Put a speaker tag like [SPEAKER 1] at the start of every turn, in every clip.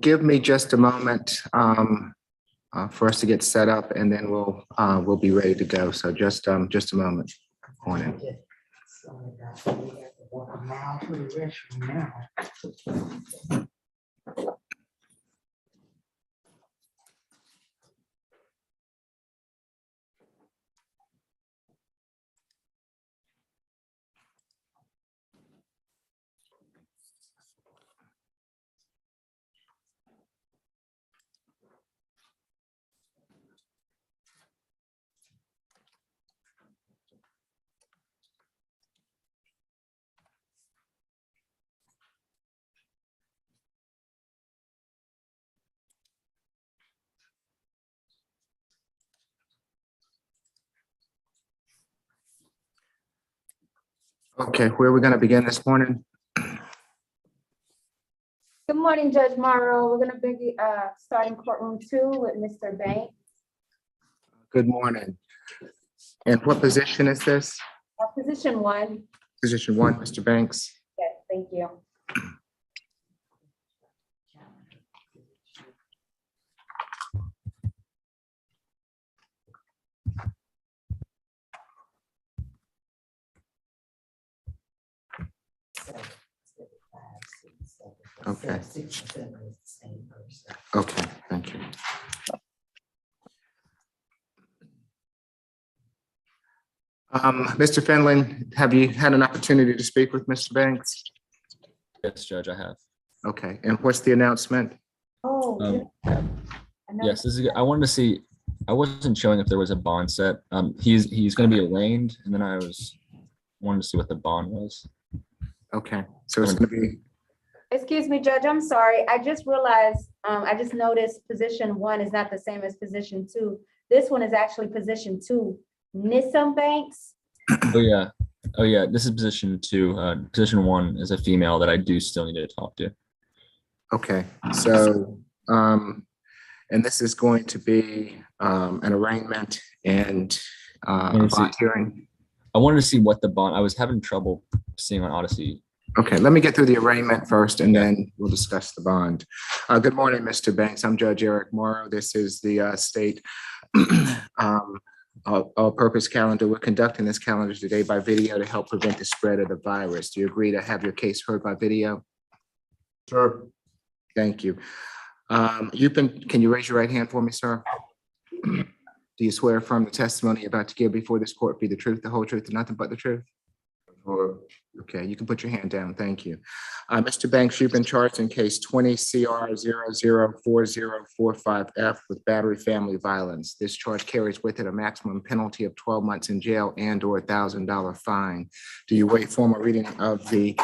[SPEAKER 1] Give me just a moment for us to get set up, and then we'll be ready to go. So just a moment on it. Okay, where are we going to begin this morning?
[SPEAKER 2] Good morning, Judge Morrow. We're gonna be starting courtroom 2 with Mr. Banks.
[SPEAKER 1] Good morning. And what position is this?
[SPEAKER 2] Position 1.
[SPEAKER 1] Position 1, Mr. Banks.
[SPEAKER 2] Yes, thank you.
[SPEAKER 1] Okay. Okay, thank you. Mr. Finland, have you had an opportunity to speak with Mr. Banks?
[SPEAKER 3] Yes, Judge, I have.
[SPEAKER 1] Okay, and what's the announcement?
[SPEAKER 2] Oh.
[SPEAKER 3] Yes, this is, I wanted to see, I wasn't showing if there was a bond set. He's going to be arraigned, and then wanted to see what the bond was.
[SPEAKER 1] Okay, so it's going to be,
[SPEAKER 2] Excuse me, Judge, I'm sorry. I just realized, I just noticed position 1 is not the same as position 2. This one is actually position 2. Nissum Banks.
[SPEAKER 3] Oh yeah. This is position 2. Position 1 is a female that I do still need to talk to.
[SPEAKER 1] okay, so, and this is going to be an arraignment and a bond hearing.
[SPEAKER 3] I wanted to see what the bond. I was having trouble seeing on Odyssey.
[SPEAKER 1] Okay, let me get through the arraignment first, and then we'll discuss the bond. Good morning, Mr. Banks. I'm Judge Eric Morrow. This is the state all-purpose calendar. We're conducting this calendar today by video to help prevent the spread of the virus. Do you agree to have your case heard by video?
[SPEAKER 4] Sure.
[SPEAKER 1] Thank you. Can you raise your right hand for me, sir? Do you swear affirm the testimony you're about to give before this court be the truth, the whole truth, and nothing but the truth?
[SPEAKER 4] Sure.
[SPEAKER 1] Okay, you can put your hand down. Thank you. Mr. Banks, you've been charged in case 20 CR 004045F with battery family violence. This charge carries with it a maximum penalty of 12 months in jail and/or $1,000 fine. Do you waive formal reading of the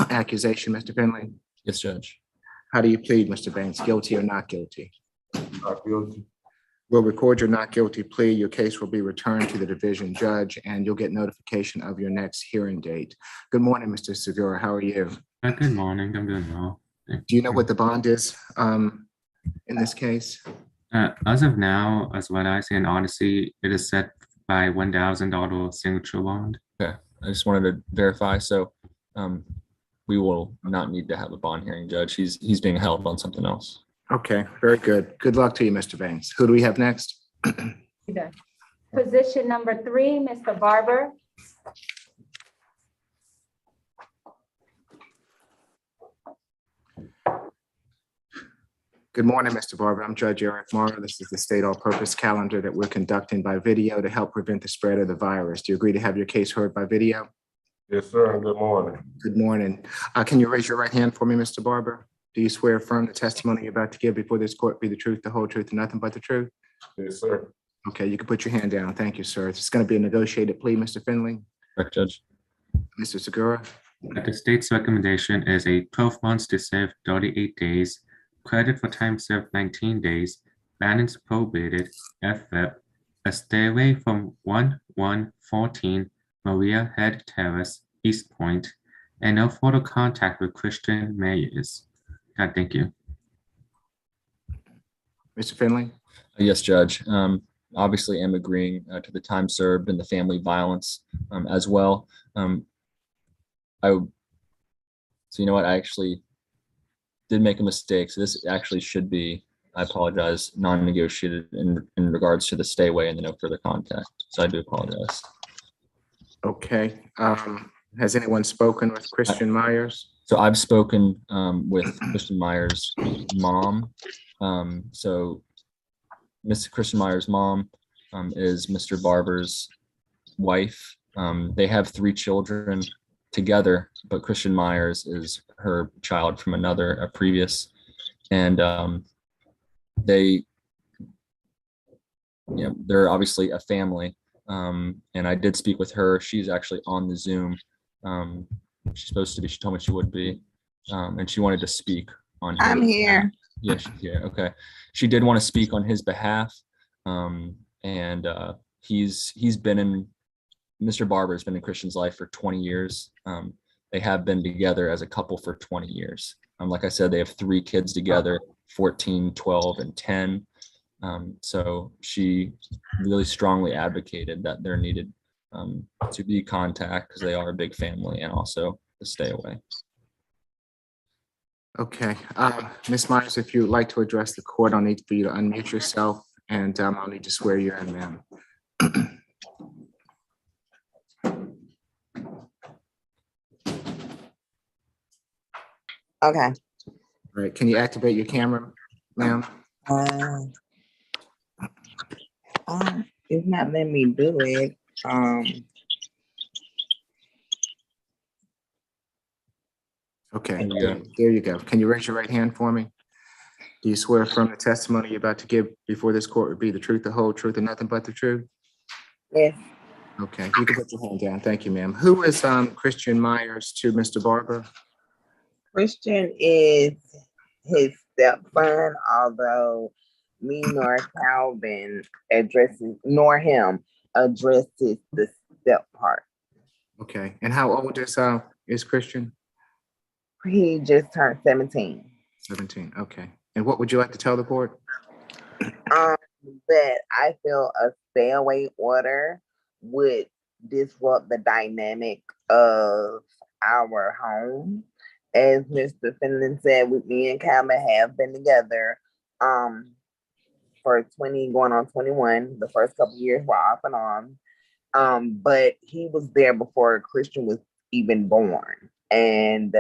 [SPEAKER 1] accusation, Mr. Finley?
[SPEAKER 3] Yes, Judge.
[SPEAKER 1] How do you plead, Mr. Banks? Guilty or not guilty?
[SPEAKER 4] Not guilty.
[SPEAKER 1] We'll record your not guilty plea. Your case will be returned to the division judge, and you'll get notification of your next hearing date. Good morning, Mr. Segura. How are you?
[SPEAKER 5] Good morning. I'm doing well.
[SPEAKER 1] Do you know what the bond is in this case?
[SPEAKER 5] As of now, as what I see in Odyssey, it is set by $1,000 signature bond.
[SPEAKER 3] Okay, I just wanted to verify. So, we will not need to have a bond hearing, Judge. He's being held on something else.
[SPEAKER 1] Okay, very good. Good luck to you, Mr. Banks. Who do we have next?
[SPEAKER 2] Position number 3, Mr. Barber.
[SPEAKER 1] Good morning, Mr. Barber. I'm Judge Eric Morrow. This is the state all-purpose calendar that we're conducting by video to help prevent the spread of the virus. Do you agree to have your case heard by video?
[SPEAKER 4] Yes, sir. Good morning.
[SPEAKER 1] Good morning. Can you raise your right hand for me, Mr. Barber? Do you swear affirm the testimony you're about to give before this court be the truth, the whole truth, and nothing but the truth?
[SPEAKER 4] Yes, sir.
[SPEAKER 1] Okay, you can put your hand down. Thank you, sir. It's going to be a negotiated plea, Mr. Finley.
[SPEAKER 3] Correct, Judge.
[SPEAKER 1] Mr. Segura.
[SPEAKER 5] The state's recommendation is a 12 months to serve 38 days, credit for time served 19 days, balance probated, FF, a stay away from 1114 Maria Head Terrace, East Point, and no further contact with Christian Mayers. Thank you.
[SPEAKER 1] Mr. Finley.
[SPEAKER 3] Yes, Judge. Obviously, I'm agreeing to the time served and the family violence as well. So you know what? I actually did make a mistake. So this actually should be, I apologize, non-negotiated in regards to the stay away and the no further contact. So I do apologize.
[SPEAKER 1] Okay. Has anyone spoken with Christian Myers?
[SPEAKER 3] So I've spoken with Christian Myers' mom. So Mr. Christian Myers' mom is Mr. Barber's wife. They have 3 children together, but Christian Myers is her child from a previous. And they, they're obviously a family. And I did speak with her. She's actually on the Zoom. She's supposed to be, she told me she would be, and she wanted to speak on his
[SPEAKER 6] I'm here.
[SPEAKER 3] behalf. Yeah, she's here. Okay. She did want to speak on his behalf. And he's been in, Mr. Barber has been in Christian's life for 20 years. They have been together as a couple for 20 years. Like I said, they have 3 kids together, 14, 12, and 10. So she really strongly advocated that there needed to be contact because they are a big family, and also to stay away.
[SPEAKER 1] Okay. Ms. Myers, if you'd like to address the court, I'll need for you to unmute yourself, and I'll need to swear you in, ma'am.
[SPEAKER 6] Okay.
[SPEAKER 1] All right. Can you activate your camera, ma'am?
[SPEAKER 6] It's not letting me do it.
[SPEAKER 1] Okay, there you go. Can you raise your right hand for me? Do you swear affirm the testimony you're about to give before this court would be the truth, the whole truth, and nothing but the truth?
[SPEAKER 6] Yes.
[SPEAKER 1] Okay, you can put your hand down. Thank you, ma'am. Who is Christian Myers to Mr. Barber?
[SPEAKER 6] Christian is his stepson, although me nor Calvin nor him addresses the step part.
[SPEAKER 1] Okay, and how old is Christian?
[SPEAKER 6] He just turned 17.
[SPEAKER 1] 17, okay. And what would you like to tell the court?
[SPEAKER 6] That I feel a stay away order would disrupt the dynamic of our home. As Mr. Finland said, with me and Calvin have been together for 20 going on 21. The first couple years were off and on. But he was there before Christian was even born. And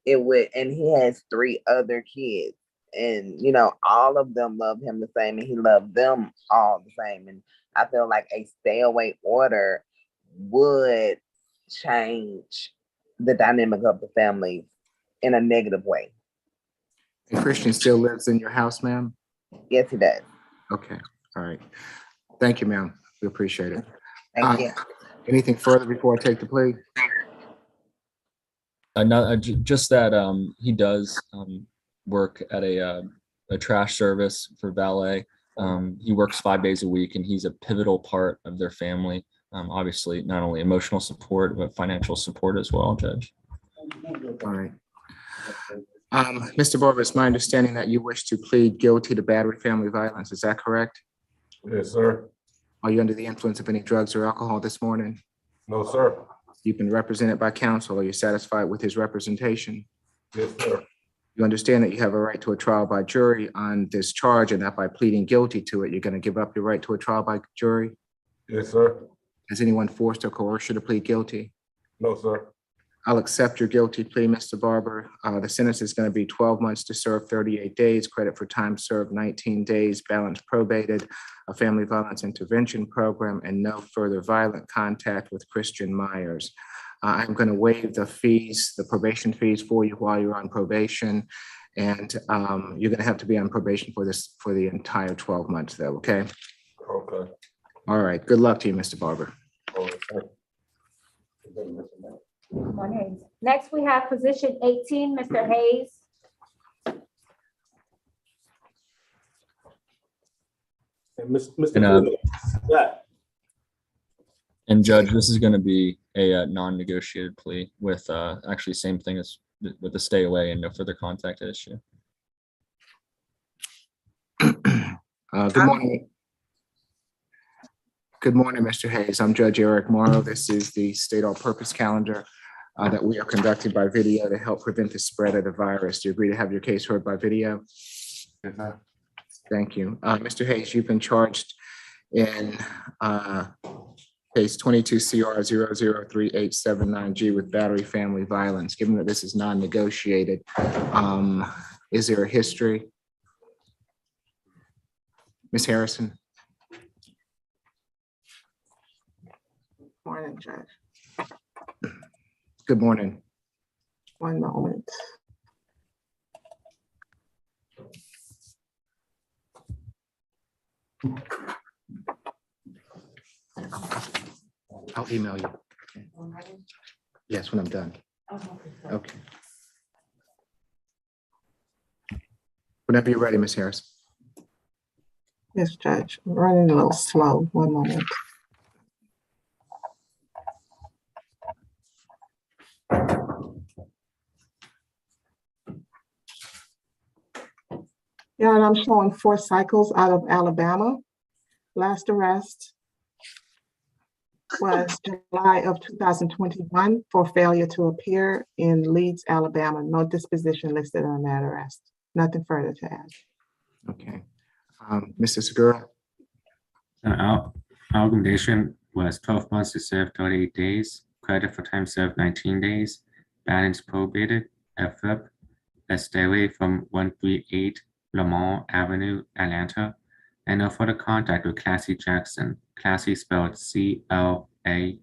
[SPEAKER 6] he has 3 other kids. And all of them love him the same, and he loved them all the same. And I feel like a stay away order would change the dynamic of the family in a negative way.
[SPEAKER 1] And Christian still lives in your house, ma'am?
[SPEAKER 6] Yes, he does.
[SPEAKER 1] Okay, all right. Thank you, ma'am. We appreciate it.
[SPEAKER 6] Thank you.
[SPEAKER 1] Anything further before I take the plea?
[SPEAKER 3] Just that he does work at a trash service for valet. He works 5 days a week, and he's a pivotal part of their family. Obviously, not only emotional support, but financial support as well, Judge.
[SPEAKER 1] All right. Mr. Barber, it's my understanding that you wish to plead guilty to battery family violence. Is that correct?
[SPEAKER 4] Yes, sir.
[SPEAKER 1] Are you under the influence of any drugs or alcohol this morning?
[SPEAKER 4] No, sir.
[SPEAKER 1] You've been represented by counsel. Are you satisfied with his representation?
[SPEAKER 4] Yes, sir.
[SPEAKER 1] You understand that you have a right to a trial by jury on this charge, and that by pleading guilty to it, you're going to give up your right to a trial by jury?
[SPEAKER 4] Yes, sir.
[SPEAKER 1] Has anyone forced or coerced you to plead guilty?
[SPEAKER 4] No, sir.
[SPEAKER 1] I'll accept your guilty plea, Mr. Barber. The sentence is going to be 12 months to serve 38 days, credit for time served 19 days, balance probated, a family violence intervention program, and no further violent contact with Christian Myers. I'm going to waive the fees, the probation fees for you while you're on probation. And you're going to have to be on probation for the entire 12 months though, okay?
[SPEAKER 4] Okay.
[SPEAKER 1] All right, good luck to you, Mr. Barber.
[SPEAKER 4] All right, thank you.
[SPEAKER 2] Next, we have position 18, Mr. Hayes.
[SPEAKER 4] And Mr.
[SPEAKER 3] And,
[SPEAKER 4] Fuller, yeah.
[SPEAKER 3] And Judge, this is going to be a non-negotiated plea with actually same thing as with the stay away and no further contact issue.
[SPEAKER 1] Good morning. Good morning, Mr. Hayes. I'm Judge Eric Morrow. This is the state all-purpose calendar. that we are conducting by video to help prevent the spread of the virus. Do you agree to have your case heard by video? Thank you. Mr. Hayes, you've been charged in case 22 CR 0038779G with battery family violence. Given that this is non-negotiated, is there a history? Ms. Harrison?
[SPEAKER 7] Morning, Judge.
[SPEAKER 1] Good morning.
[SPEAKER 7] One moment.
[SPEAKER 1] I'll email you. Yes, when I'm done. Okay. Whenever you're ready, Ms. Harris.
[SPEAKER 7] Yes, Judge. I'm running a little slow. One moment. Yeah, and I'm showing 4 cycles out of Alabama. Last arrest was July of 2021 for failure to appear in Leeds, Alabama. No disposition listed on that arrest. Nothing further to add.
[SPEAKER 1] Okay. Mr. Segura?
[SPEAKER 5] Augmentation was 12 months to serve 38 days, credit for time served 19 days, balance probated, FF, a stairway from 138 Lamont Avenue, Atlanta, and no further contact with Classy Jackson. Classy spelled CLASSIE,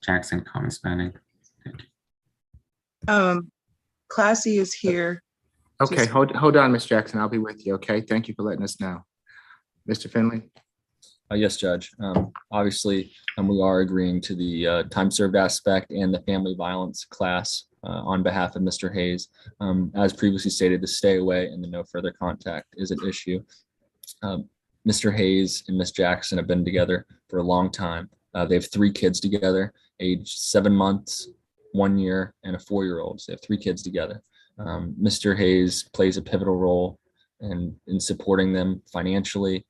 [SPEAKER 5] Jackson common spelling. Thank you.
[SPEAKER 8] Classy is here.
[SPEAKER 1] Okay, hold on, Ms. Jackson. I'll be with you, okay? Thank you for letting us know. Mr. Finley?
[SPEAKER 3] Yes, Judge. Obviously, we are agreeing to the time served aspect and the family violence class on behalf of Mr. Hayes. As previously stated, the stay away and the no further contact is an issue. Mr. Hayes and Ms. Jackson have been together for a long time. They have 3 kids together, aged 7 months, 1 year, and a 4-year-old. So they have 3 kids together. Mr. Hayes plays a pivotal role in supporting them financially.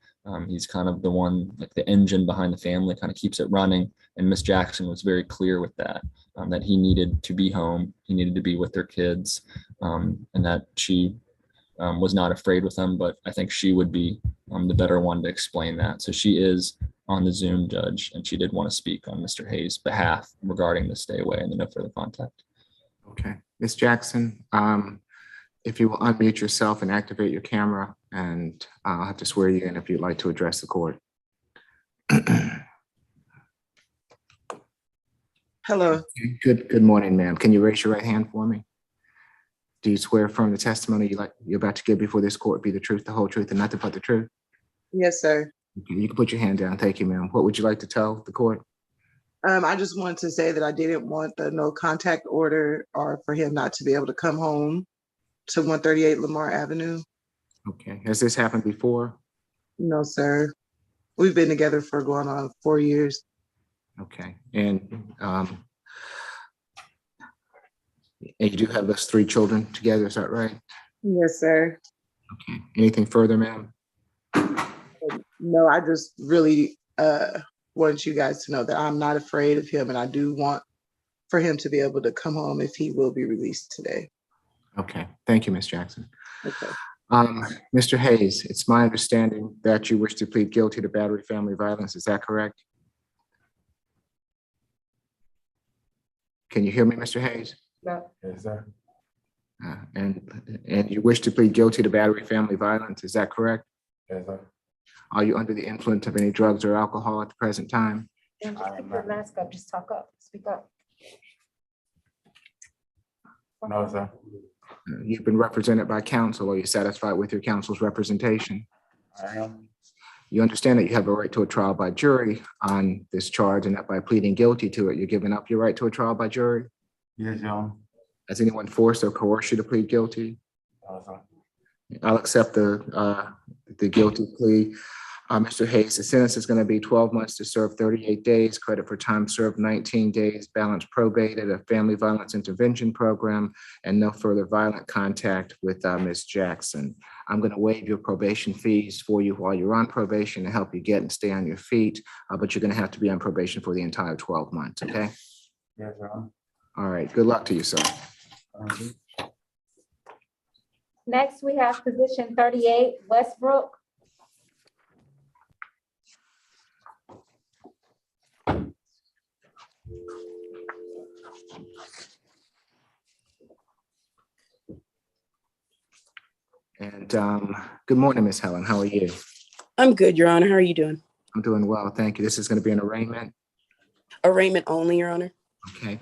[SPEAKER 3] He's kind of the one, like the engine behind the family, kind of keeps it running. And Miss Jackson was very clear with that, that he needed to be home, he needed to be with their kids, and that she was not afraid with them. But I think she would be the better one to explain that. So she is on the Zoom, Judge, and she did want to speak on Mr. Hayes' behalf regarding the stay away and the no further contact.
[SPEAKER 1] Okay. Ms. Jackson, if you will unmute yourself and activate your camera, and I'll have to swear you in if you'd like to address the court.
[SPEAKER 8] Hello.
[SPEAKER 1] Good morning, ma'am. Can you raise your right hand for me? Do you swear affirm the testimony you're about to give before this court be the truth, the whole truth, and nothing but the truth?
[SPEAKER 8] Yes, sir.
[SPEAKER 1] Okay, you can put your hand down. Thank you, ma'am. What would you like to tell the court?
[SPEAKER 8] I just wanted to say that I didn't want the no contact order or for him not to be able to come home to 138 Lamar Avenue.
[SPEAKER 1] Okay. Has this happened before?
[SPEAKER 8] No, sir. We've been together for going on 4 years.
[SPEAKER 1] Okay. And you do have those 3 children together, is that right?
[SPEAKER 8] Yes, sir.
[SPEAKER 1] Okay. Anything further, ma'am?
[SPEAKER 8] No, I just really want you guys to know that I'm not afraid of him, and I do want for him to be able to come home if he will be released today.
[SPEAKER 1] Okay. Thank you, Ms. Jackson.
[SPEAKER 8] Okay.
[SPEAKER 1] Mr. Hayes, it's my understanding that you wish to plead guilty to battery family violence. Is that correct? Can you hear me, Mr. Hayes?
[SPEAKER 4] Yes, sir.
[SPEAKER 1] And you wish to plead guilty to battery family violence. Is that correct?
[SPEAKER 4] Yes, sir.
[SPEAKER 1] Are you under the influence of any drugs or alcohol at the present time?
[SPEAKER 2] And just keep your mask up, just talk up, speak up.
[SPEAKER 4] No, sir.
[SPEAKER 1] You've been represented by counsel. Are you satisfied with your counsel's representation?
[SPEAKER 4] I am.
[SPEAKER 1] You understand that you have a right to a trial by jury on this charge, and that by pleading guilty to it, you're giving up your right to a trial by jury?
[SPEAKER 4] Yes, Your Honor.
[SPEAKER 1] Has anyone forced or coerced you to plead guilty?
[SPEAKER 4] No, sir.
[SPEAKER 1] I'll accept the guilty plea. Mr. Hayes, the sentence is going to be 12 months to serve 38 days, credit for time served 19 days, balance probated, a family violence intervention program, and no further violent contact with Ms. Jackson. I'm going to waive your probation fees for you while you're on probation to help you get and stay on your feet, but you're going to have to be on probation for the entire 12 months, okay?
[SPEAKER 4] Yes, Your Honor.
[SPEAKER 1] All right, good luck to you, sir.
[SPEAKER 4] Thank you.
[SPEAKER 2] Next, we have position 38, Westbrook.
[SPEAKER 1] And good morning, Miss Helen. How are you?
[SPEAKER 9] I'm good, Your Honor. How are you doing?
[SPEAKER 1] I'm doing well, thank you. This is going to be an arraignment.
[SPEAKER 9] Arraignment only, Your Honor.
[SPEAKER 1] Okay.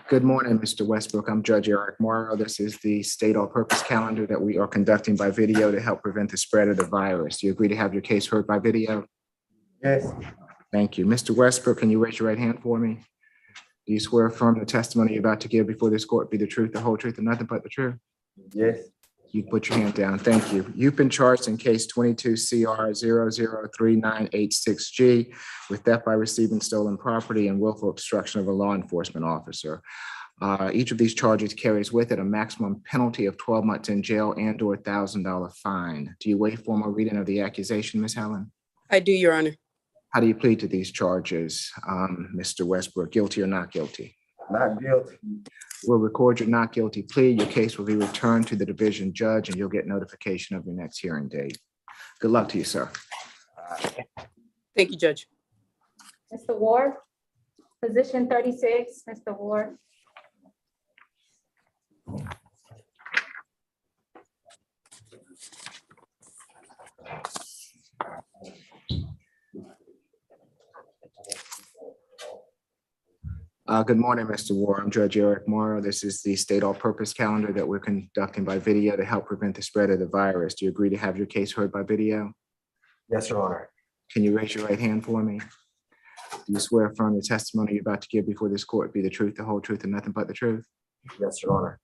[SPEAKER 1] Good morning, Mr. Westbrook. I'm Judge Eric Morrow. This is the state all-purpose calendar that we are conducting by video to help prevent the spread of the virus. Do you agree to have your case heard by video?
[SPEAKER 4] Yes.
[SPEAKER 1] Thank you. Mr. Westbrook, can you raise your right hand for me? Do you swear affirm the testimony you're about to give before this court be the truth, the whole truth, and nothing but the truth?
[SPEAKER 4] Yes.
[SPEAKER 1] You put your hand down. Thank you. You've been charged in case 22 CR 003986G with theft by receiving stolen property and willful obstruction of a law enforcement officer. Each of these charges carries with it a maximum penalty of 12 months in jail and/or $1,000 fine. Do you waive formal reading of the accusation, Ms. Helen?
[SPEAKER 9] I do, Your Honor.
[SPEAKER 1] How do you plead to these charges, Mr. Westbrook? Guilty or not guilty?
[SPEAKER 4] Not guilty.
[SPEAKER 1] We'll record your not guilty plea. Your case will be returned to the division judge and you'll get notification of your next hearing date. Good luck to you, sir.
[SPEAKER 9] Thank you, Judge.
[SPEAKER 2] Mr. Ward, position 36, Mr. Ward.
[SPEAKER 1] Good morning, Mr. Ward. I'm Judge Eric Morrow. This is the state all-purpose calendar that we're conducting by video to help prevent the spread of the virus. Do you agree to have your case heard by video?
[SPEAKER 4] Yes, Your Honor.
[SPEAKER 1] Can you raise your right hand for me? Do you swear affirm the testimony you're about to give before this court be the truth, the whole truth, and nothing but the truth?
[SPEAKER 4] Yes, Your Honor.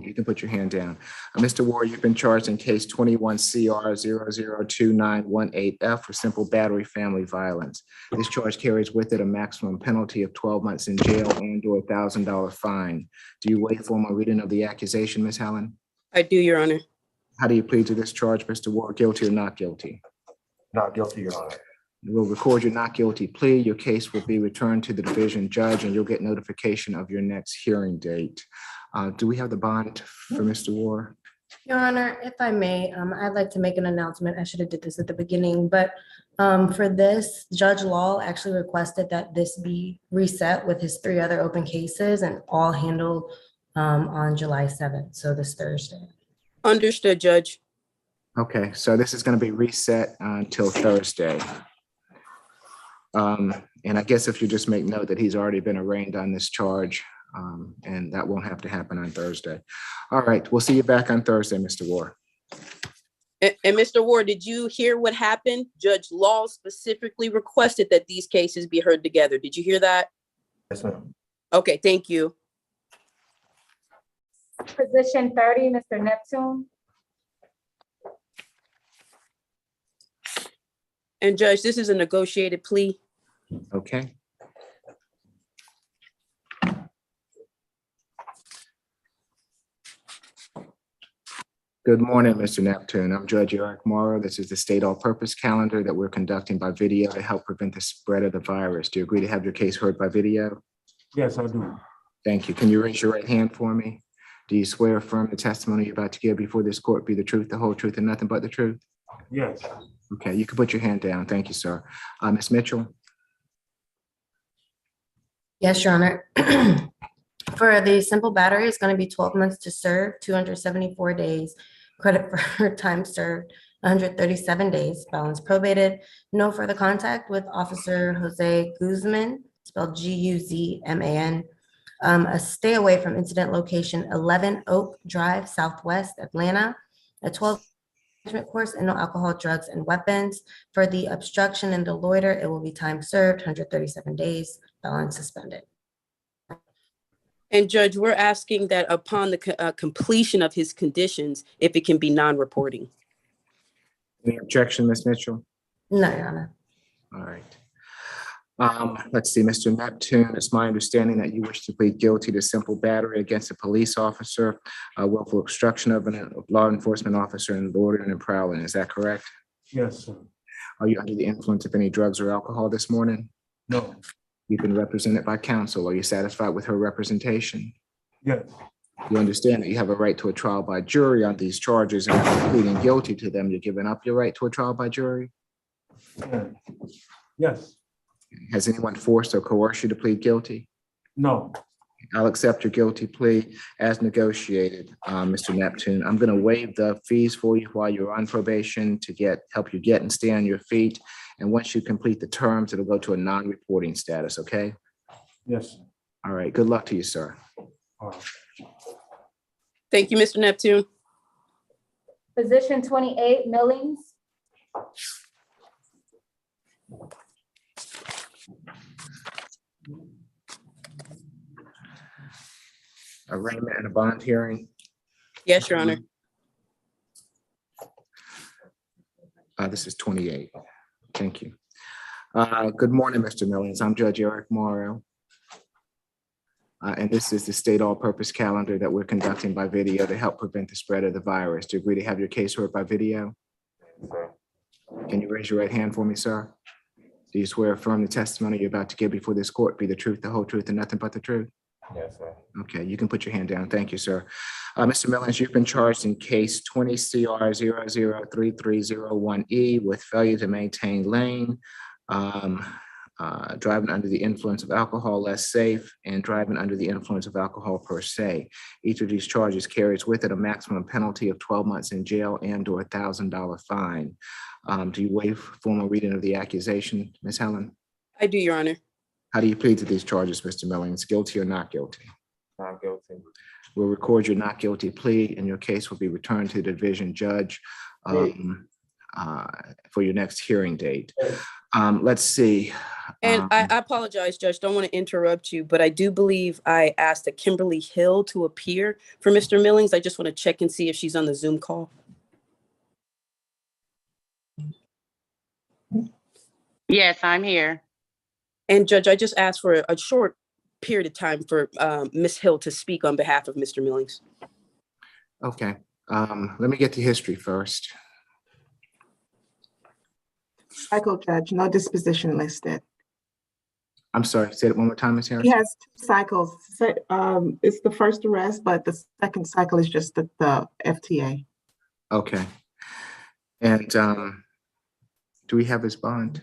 [SPEAKER 1] You can put your hand down. Mr. Ward, you've been charged in case 21 CR 002918F for simple battery family violence. This charge carries with it a maximum penalty of 12 months in jail and/or $1,000 fine. Do you waive formal reading of the accusation, Ms. Helen?
[SPEAKER 9] I do, Your Honor.
[SPEAKER 1] How do you plead to this charge, Mr. Ward? Guilty or not guilty?
[SPEAKER 4] Not guilty, Your Honor.
[SPEAKER 1] We'll record your not guilty plea. Your case will be returned to the division judge and you'll get notification of your next hearing date. Do we have the bond for Mr. Ward?
[SPEAKER 10] Your Honor, if I may, I'd like to make an announcement. I should have did this at the beginning, but for this, Judge Law actually requested that this be reset with his 3 other open cases and all handled on July 7th, so this Thursday.
[SPEAKER 9] Understood, Judge.
[SPEAKER 1] Okay, so this is going to be reset until Thursday. And I guess if you just make note that he's already been arraigned on this charge, and that won't have to happen on Thursday. All right, we'll see you back on Thursday, Mr. Ward.
[SPEAKER 9] And Mr. Ward, did you hear what happened? Judge Law specifically requested that these cases be heard together. Did you hear that?
[SPEAKER 4] Yes, ma'am.
[SPEAKER 9] Okay, thank you.
[SPEAKER 2] Position 30, Mr. Neptune.
[SPEAKER 9] And Judge, this is a negotiated plea.
[SPEAKER 1] Okay. Good morning, Mr. Neptune. I'm Judge Eric Morrow. This is the state all-purpose calendar that we're conducting by video to help prevent the spread of the virus. Do you agree to have your case heard by video?
[SPEAKER 4] Yes, I do.
[SPEAKER 1] Thank you. Can you raise your right hand for me? Do you swear affirm the testimony you're about to give before this court be the truth, the whole truth, and nothing but the truth?
[SPEAKER 4] Yes.
[SPEAKER 1] Okay, you can put your hand down. Thank you, sir. Ms. Mitchell?
[SPEAKER 10] Yes, Your Honor. For the simple battery, it's going to be 12 months to serve, 274 days. Credit for time served, 137 days. Balance probated. No further contact with Officer Jose Guzman, spelled Guzman. A stay away from incident location 11 Oak Drive, Southwest Atlanta. A 12 management course and no alcohol, drugs, and weapons. For the obstruction and the loiter, it will be time served, 137 days. Balance suspended.
[SPEAKER 9] And Judge, we're asking that upon the completion of his conditions, if it can be non-reporting.
[SPEAKER 1] Any objection, Ms. Mitchell?
[SPEAKER 10] No, Your Honor.
[SPEAKER 1] All right. Let's see, Mr. Neptune, it's my understanding that you wish to plead guilty to simple battery against a police officer, willful obstruction of a law enforcement officer, and loitering and prowling. Is that correct?
[SPEAKER 4] Yes, sir.
[SPEAKER 1] Are you under the influence of any drugs or alcohol this morning?
[SPEAKER 4] No.
[SPEAKER 1] You've been represented by counsel. Are you satisfied with her representation?
[SPEAKER 4] Yes,
[SPEAKER 1] You understand that you have a right to a trial by jury on these charges, and if you're pleading guilty to them, you're giving up your right to a trial by jury?
[SPEAKER 4] yeah. Yes,
[SPEAKER 1] Has anyone forced or coerced you to plead guilty?
[SPEAKER 4] no,
[SPEAKER 1] I'll accept your guilty plea as negotiated, Mr. Neptune. I'm going to waive the fees for you while you're on probation to help you get and stay on your feet. And once you complete the terms, it'll go to a non-reporting status, okay?
[SPEAKER 4] yes.
[SPEAKER 1] All right, good luck to you, sir.
[SPEAKER 4] All right.
[SPEAKER 9] Thank you, Mr. Neptune.
[SPEAKER 2] Position 28, Millings.
[SPEAKER 1] Arraignment and a bond hearing.
[SPEAKER 9] Yes, Your Honor.
[SPEAKER 1] This is 28. Thank you. Good morning, Mr. Millings. I'm Judge Eric Morrow. And this is the state all-purpose calendar that we're conducting by video to help prevent the spread of the virus. Do you agree to have your case heard by video? Can you raise your right hand for me, sir? Do you swear or affirm the testimony you're about to give before this court be the truth, the whole truth, and nothing but the truth?
[SPEAKER 4] Yes, sir.
[SPEAKER 1] Okay, you can put your hand down. Thank you, sir. Mr. Millings, you've been charged in case 20 CR 003301E with failure to maintain lane, driving under the influence of alcohol less safe, and driving under the influence of alcohol per se. Each of these charges carries with it a maximum penalty of 12 months in jail and/or a $1,000 fine. Do you waive formal reading of the accusation, Ms. Helen?
[SPEAKER 9] I do, Your Honor.
[SPEAKER 1] How do you plead to these charges, Mr. Millings? Guilty or not guilty?
[SPEAKER 4] Not guilty.
[SPEAKER 1] We'll record your not guilty plea, and your case will be returned to the division judge for your next hearing date. Let's see.
[SPEAKER 9] And I apologize, Judge, don't want to interrupt you, but I do believe I asked Kimberly Hill to appear for Mr. Millings. I just want to check and see if she's on the Zoom call.
[SPEAKER 11] Yes, I'm here.
[SPEAKER 9] And Judge, I just asked for a short period of time for Ms. Hill to speak on behalf of Mr. Millings.
[SPEAKER 1] Okay, let me get the history first.
[SPEAKER 7] Cycle judge, no disposition listed.
[SPEAKER 1] I'm sorry, say it one more time, Ms. Harris.
[SPEAKER 7] He has 2 cycles. It's the first arrest, but the second cycle is just the FTA.
[SPEAKER 1] Okay. And do we have his bond?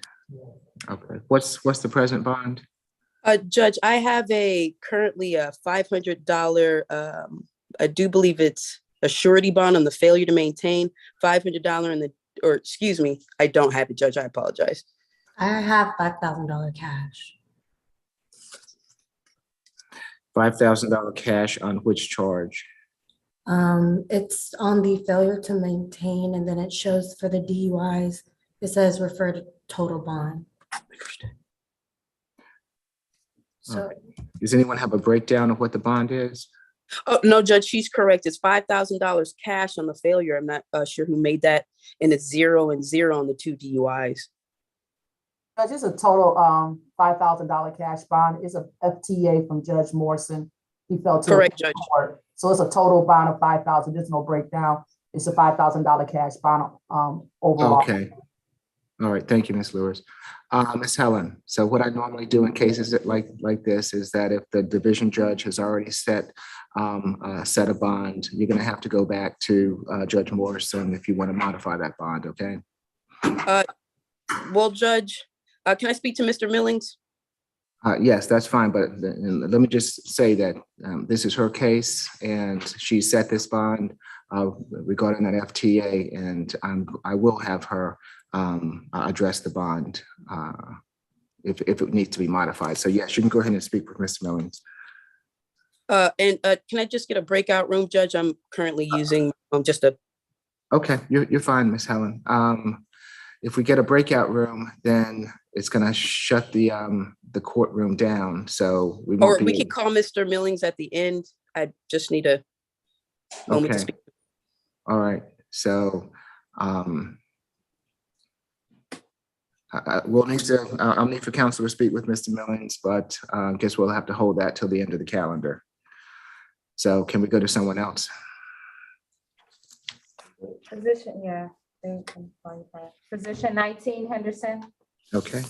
[SPEAKER 1] Okay, what's the present bond?
[SPEAKER 9] Judge, I have currently a $500, I do believe it's a surety bond on the failure to maintain, $500 excuse me, I don't have it, Judge, I apologize.
[SPEAKER 10] I have $5,000 cash.
[SPEAKER 1] $5,000 cash on which charge?
[SPEAKER 10] It's on the failure to maintain, and then it shows for the DUIs, it says refer to total bond. So
[SPEAKER 1] Does anyone have a breakdown of what the bond is?
[SPEAKER 9] Oh, no, Judge, she's correct. It's $5,000 cash on the failure. I'm not sure who made that. And it's 0 and 0 on the 2 DUIs.
[SPEAKER 12] Judge, it's a total $5,000 cash bond. It's a FTA from Judge Morrison. He felt
[SPEAKER 9] correct, Judge.
[SPEAKER 12] So it's a total bond of $5,000. There's no breakdown. It's a $5,000 cash bond overall.
[SPEAKER 1] Okay. All right, thank you, Ms. Lewis. Ms. Helen, so what I normally do in cases like this is that if the division judge has already set a bond, you're gonna have to go back to Judge Morrison if you want to modify that bond, okay?
[SPEAKER 9] Well, Judge, can I speak to Mr. Millings?
[SPEAKER 1] Yes, that's fine, but let me just say that this is her case and she set this bond regarding that FTA, and I will have her address the bond if it needs to be modified. So yes, you can go ahead and speak with Mr. Millings.
[SPEAKER 9] And can I just get a breakout room, Judge? I'm currently using just a.
[SPEAKER 1] Okay, you're fine, Ms. Helen. If we get a breakout room, then it's gonna shut the courtroom down. So we won't
[SPEAKER 9] Or we
[SPEAKER 1] be.
[SPEAKER 9] could call Mr. Millings at the end. I just need a moment to
[SPEAKER 1] Okay.
[SPEAKER 9] speak.
[SPEAKER 1] All right. So we'll need to. I'll need for counsel to speak with Mr. Millings, but I guess we'll have to hold that till the end of the calendar. So can we go to someone else?
[SPEAKER 2] Position, yeah. Position 19, Henderson.
[SPEAKER 1] Okay.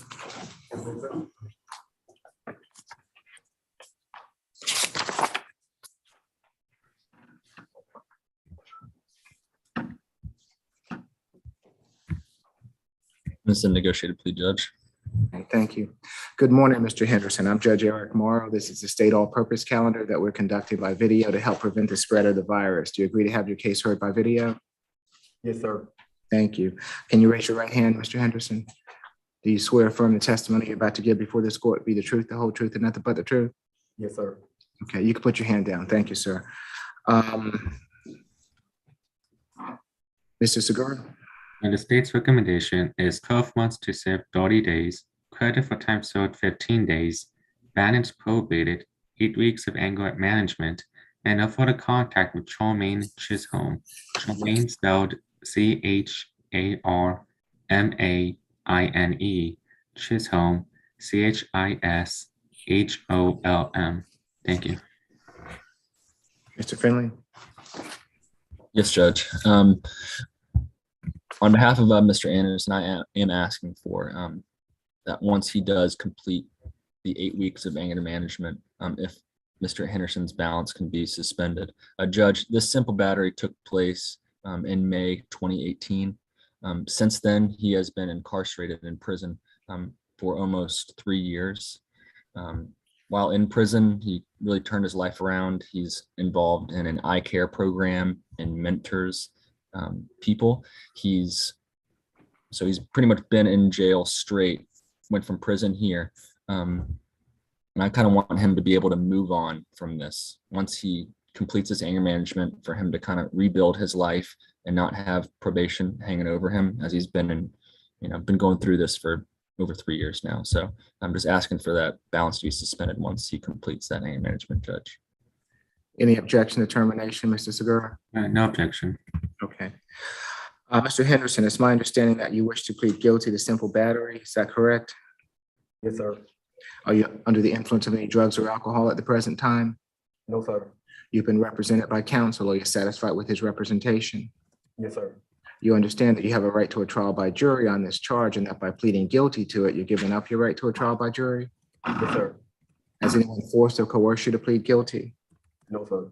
[SPEAKER 3] This is a negotiated plea, Judge.
[SPEAKER 1] And thank you. Good morning, Mr. Henderson. I'm Judge Eric Morrow. This is the state all-purpose calendar that we're conducting by video to help prevent the spread of the virus. Do you agree to have your case heard by video?
[SPEAKER 4] Yes, sir.
[SPEAKER 1] Thank you. Can you raise your right hand, Mr. Henderson? Do you swear affirm the testimony you're about to give before this court be the truth, the whole truth, and nothing but the truth?
[SPEAKER 4] Yes, sir.
[SPEAKER 1] Okay, you can put your hand down. Thank you, sir. Mr. Segura?
[SPEAKER 5] And the state's recommendation is 12 months to serve 30 days, credit for time served 15 days, balance probated, 8 weeks of anger management, and no further contact with Charmaine Chisholm. Charmaine spelled CHARMAINE, Chisholm, CHISHOLM. Thank you.
[SPEAKER 1] Mr. Finley?
[SPEAKER 3] Yes, Judge. On behalf of Mr. Anderson, I am asking for that once he does complete the 8 weeks of anger management, if Mr. Henderson's balance can be suspended. Judge, this simple battery took place in May 2018. Since then, he has been incarcerated in prison for almost 3 years. While in prison, he really turned his life around. He's involved in an eye care program and mentors people. He's pretty much been in jail straight, went from prison here. And I kind of want him to be able to move on from this. Once he completes his anger management, for him to kind of rebuild his life and not have probation hanging over him, as he's been going through this for over 3 years now. So I'm just asking for that balance to be suspended once he completes that anger management, Judge.
[SPEAKER 1] Any objection to termination, Mr. Segura?
[SPEAKER 5] No objection.
[SPEAKER 1] Okay. Mr. Henderson, it's my understanding that you wish to plead guilty to simple battery. Is that correct?
[SPEAKER 4] Yes, sir.
[SPEAKER 1] Are you under the influence of any drugs or alcohol at the present time?
[SPEAKER 4] No, sir.
[SPEAKER 1] You've been represented by counsel. Are you satisfied with his representation?
[SPEAKER 4] Yes, sir.
[SPEAKER 1] You understand that you have a right to a trial by jury on this charge, and that by pleading guilty to it, you're giving up your right to a trial by jury?
[SPEAKER 4] Yes, sir.
[SPEAKER 1] Has anyone forced or coerced you to plead guilty?
[SPEAKER 4] No, sir.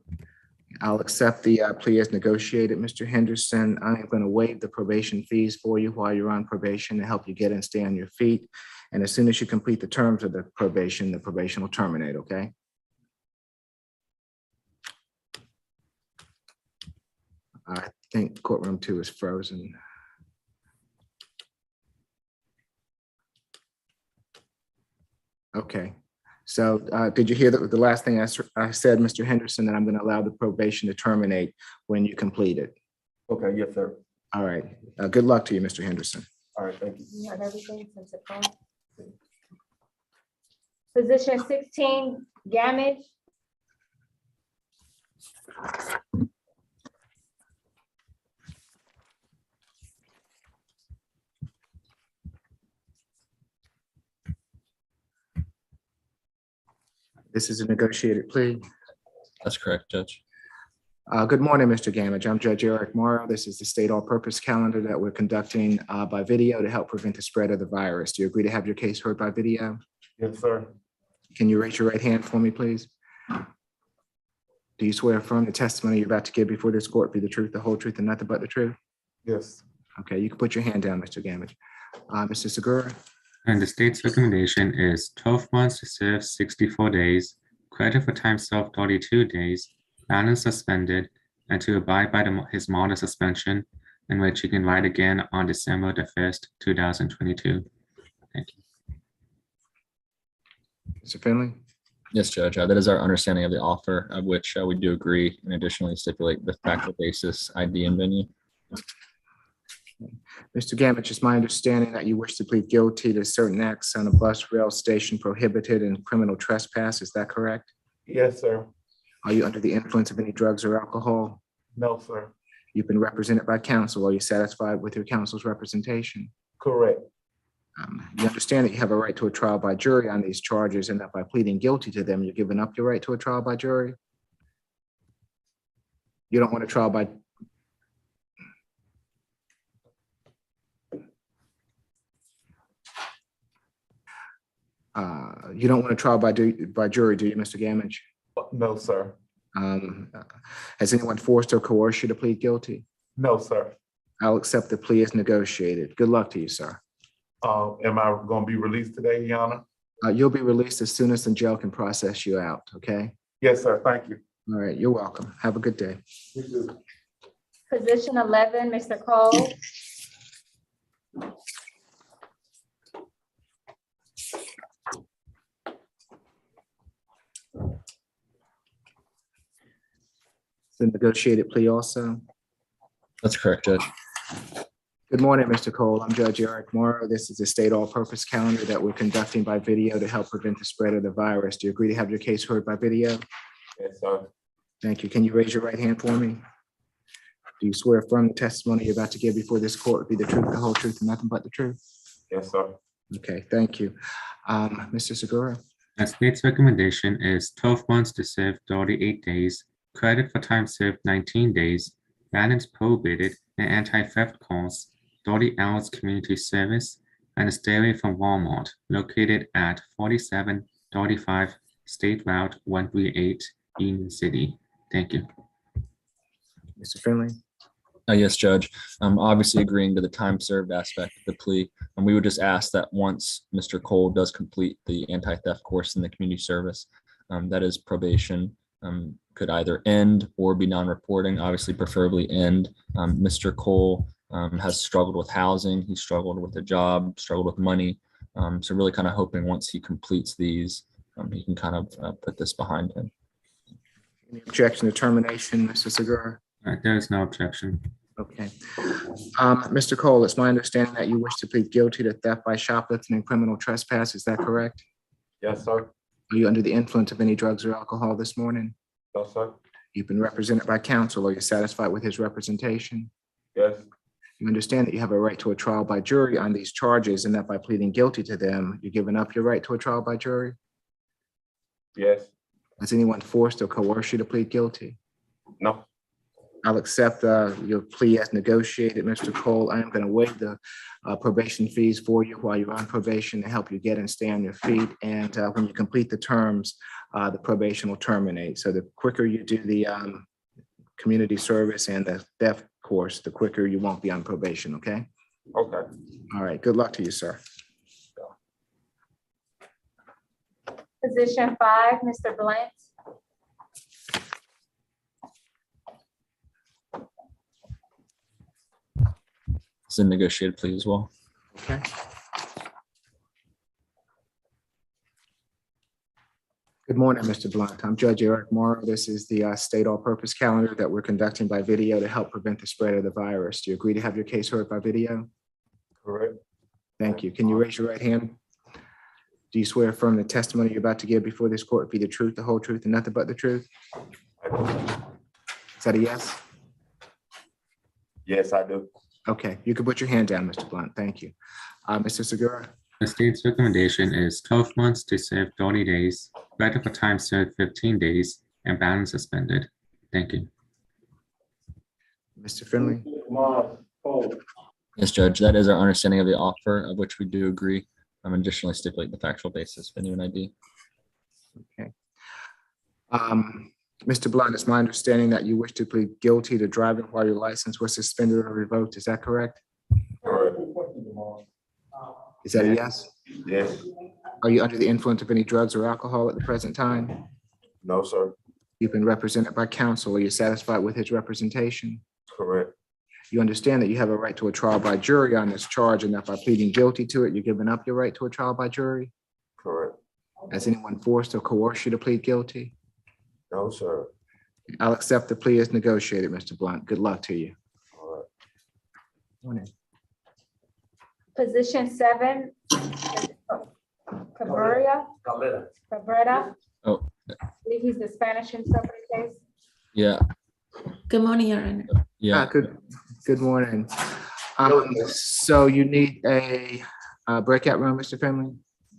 [SPEAKER 1] I'll accept the plea as negotiated, Mr. Henderson. I am going to waive the probation fees for you while you're on probation to help you get and stay on your feet. And as soon as you complete the terms of the probation will terminate, okay? I think courtroom 2 is frozen. Okay. So did you hear the last thing I said, Mr. Henderson, that I'm going to allow the probation to terminate when you complete it?
[SPEAKER 4] Okay, yes, sir.
[SPEAKER 1] All right. Good luck to you, Mr. Henderson.
[SPEAKER 4] All right, thank you.
[SPEAKER 2] You have everything since it called? Position 16, Gamage.
[SPEAKER 1] This is a negotiated plea.
[SPEAKER 3] That's correct, Judge.
[SPEAKER 1] Good morning, Mr. Gamage. I'm Judge Eric Morrow. This is the state all-purpose calendar that we're conducting by video to help prevent the spread of the virus. Do you agree to have your case heard by video?
[SPEAKER 4] Yes, sir.
[SPEAKER 1] Can you raise your right hand for me, please? Do you swear affirm the testimony you're about to give before this court be the truth, the whole truth, and nothing but the truth?
[SPEAKER 4] Yes.
[SPEAKER 1] Okay, you can put your hand down, Mr. Gamage. Mr. Segura?
[SPEAKER 5] And the state's recommendation is 12 months to serve 64 days, credit for time served 32 days, balance suspended, and to abide by his model suspension, in which he can write again on December the 1st, 2022. Thank you.
[SPEAKER 1] Mr. Finley?
[SPEAKER 3] Yes, Judge. That is our understanding of the offer, of which we do agree, and additionally stipulate the factual basis, ID, and venue.
[SPEAKER 1] Mr. Gamage, it's my understanding that you wish to plead guilty to certain acts on a bus, rail station prohibited and criminal trespass. Is that correct?
[SPEAKER 4] Yes, sir.
[SPEAKER 1] Are you under the influence of any drugs or alcohol?
[SPEAKER 4] No, sir.
[SPEAKER 1] You've been represented by counsel. Are you satisfied with your counsel's representation?
[SPEAKER 4] Correct.
[SPEAKER 1] You understand that you have a right to a trial by jury on these charges, and that by pleading guilty to them, you're giving up your right to a trial by jury? You don't want a trial by... you don't want a trial by jury, do you, Mr. Gamage?
[SPEAKER 4] No, sir.
[SPEAKER 1] Has anyone forced or coerced you to plead guilty?
[SPEAKER 4] No, sir.
[SPEAKER 1] I'll accept the plea as negotiated. Good luck to you, sir.
[SPEAKER 4] Am I gonna be released today, Your Honor?
[SPEAKER 1] You'll be released as soon as the jail can process you out, okay?
[SPEAKER 4] Yes, sir. Thank you.
[SPEAKER 1] All right, you're welcome. Have a good day.
[SPEAKER 4] You too.
[SPEAKER 2] Position 11, Mr. Cole.
[SPEAKER 1] The negotiated plea also.
[SPEAKER 3] That's correct, Judge.
[SPEAKER 1] Good morning, Mr. Cole. I'm Judge Eric Morrow. This is a state all-purpose calendar that we're conducting by video to help prevent the spread of the virus. Do you agree to have your case heard by video?
[SPEAKER 4] Yes, sir.
[SPEAKER 1] Thank you. Can you raise your right hand for me? Do you swear affirm the testimony you're about to give before this court will be the truth, the whole truth, and nothing but the truth?
[SPEAKER 4] Yes, sir.
[SPEAKER 1] Okay, thank you. Mr. Segura?
[SPEAKER 5] The state's recommendation is 12 months to serve 38 days, credit for time served 19 days, balance probated, and anti-theft calls, 30 hours community service, and a stay away from Walmart located at 4735 State Route 138, Union City. Thank you.
[SPEAKER 1] Mr. Finley?
[SPEAKER 3] Yes, Judge. Obviously agreeing to the time served aspect of the plea. And we would just ask that once Mr. Cole does complete the anti-theft course in the community service, that is probation, could either end or be non-reporting, obviously preferably end. Mr. Cole has struggled with housing. He struggled with a job, struggled with money. So really kind of hoping once he completes these, he can kind of put this behind him.
[SPEAKER 1] Any objection to termination, Mr. Segura?
[SPEAKER 5] There is no objection.
[SPEAKER 1] Okay. Mr. Cole, it's my understanding that you wish to plead guilty to theft by shoplifting and criminal trespass. Is that correct?
[SPEAKER 4] Yes, sir.
[SPEAKER 1] Are you under the influence of any drugs or alcohol this morning?
[SPEAKER 4] No, sir.
[SPEAKER 1] You've been represented by counsel. Are you satisfied with his representation?
[SPEAKER 4] Yes.
[SPEAKER 1] You understand that you have a right to a trial by jury on these charges and that by pleading guilty to them, you're giving up your right to a trial by jury?
[SPEAKER 4] Yes.
[SPEAKER 1] Has anyone forced or coerced you to plead guilty?
[SPEAKER 4] No.
[SPEAKER 1] I'll accept your plea as negotiated, Mr. Cole. I am going to waive the probation fees for you while you're on probation to help you get and stay on your feet. And when you complete the terms, the probation will terminate. So the quicker you do the community service and the theft course, the quicker you won't be on probation, okay?
[SPEAKER 4] Okay.
[SPEAKER 1] All right, good luck to you, sir.
[SPEAKER 2] Position 5, Mr. Blunt.
[SPEAKER 3] It's a negotiated plea as well.
[SPEAKER 1] Okay. Good morning, Mr. Blunt. I'm Judge Eric Morrow. This is the state all-purpose calendar that we're conducting by video to help prevent the spread of the virus. Do you agree to have your case heard by video?
[SPEAKER 4] Correct.
[SPEAKER 1] Thank you. Can you raise your right hand? Do you swear affirm the testimony you're about to give before this court be the truth, the whole truth, and nothing but the truth? Is that a yes?
[SPEAKER 4] Yes, I do.
[SPEAKER 1] Okay, you can put your hand down, Mr. Blunt. Thank you. Mr. Segura?
[SPEAKER 5] The state's recommendation is 12 months to serve 30 days, credit for time served 15 days, and balance suspended. Thank you.
[SPEAKER 1] Mr. Finley?
[SPEAKER 3] Yes, Judge, that is our understanding of the offer, of which we do agree. Additionally stipulate the factual basis, venue and ID.
[SPEAKER 1] Okay. Mr. Blunt, it's my understanding that you wish to plead guilty to driving while your license was suspended or revoked. Is that correct?
[SPEAKER 4] Correct.
[SPEAKER 1] Is that a yes?
[SPEAKER 4] Yes.
[SPEAKER 1] Are you under the influence of any drugs or alcohol at the present time?
[SPEAKER 4] No, sir.
[SPEAKER 1] You've been represented by counsel. Are you satisfied with his representation?
[SPEAKER 4] Correct.
[SPEAKER 1] You understand that you have a right to a trial by jury on this charge and that by pleading guilty to it, you're giving up your right to a trial by jury?
[SPEAKER 4] Correct.
[SPEAKER 1] Has anyone forced or coerced you to plead guilty?
[SPEAKER 4] No, sir.
[SPEAKER 1] I'll accept the plea as negotiated, Mr. Blunt. Good luck to you.
[SPEAKER 4] All right.
[SPEAKER 1] Morning.
[SPEAKER 2] Position 7, Cabrera. Cabrera.
[SPEAKER 3] Oh.
[SPEAKER 2] I believe he's the Spanish interpreter case.
[SPEAKER 3] Yeah,
[SPEAKER 10] Good morning, Your Honor.
[SPEAKER 3] yeah.
[SPEAKER 1] Good morning. So you need a breakout room, Mr. Finley?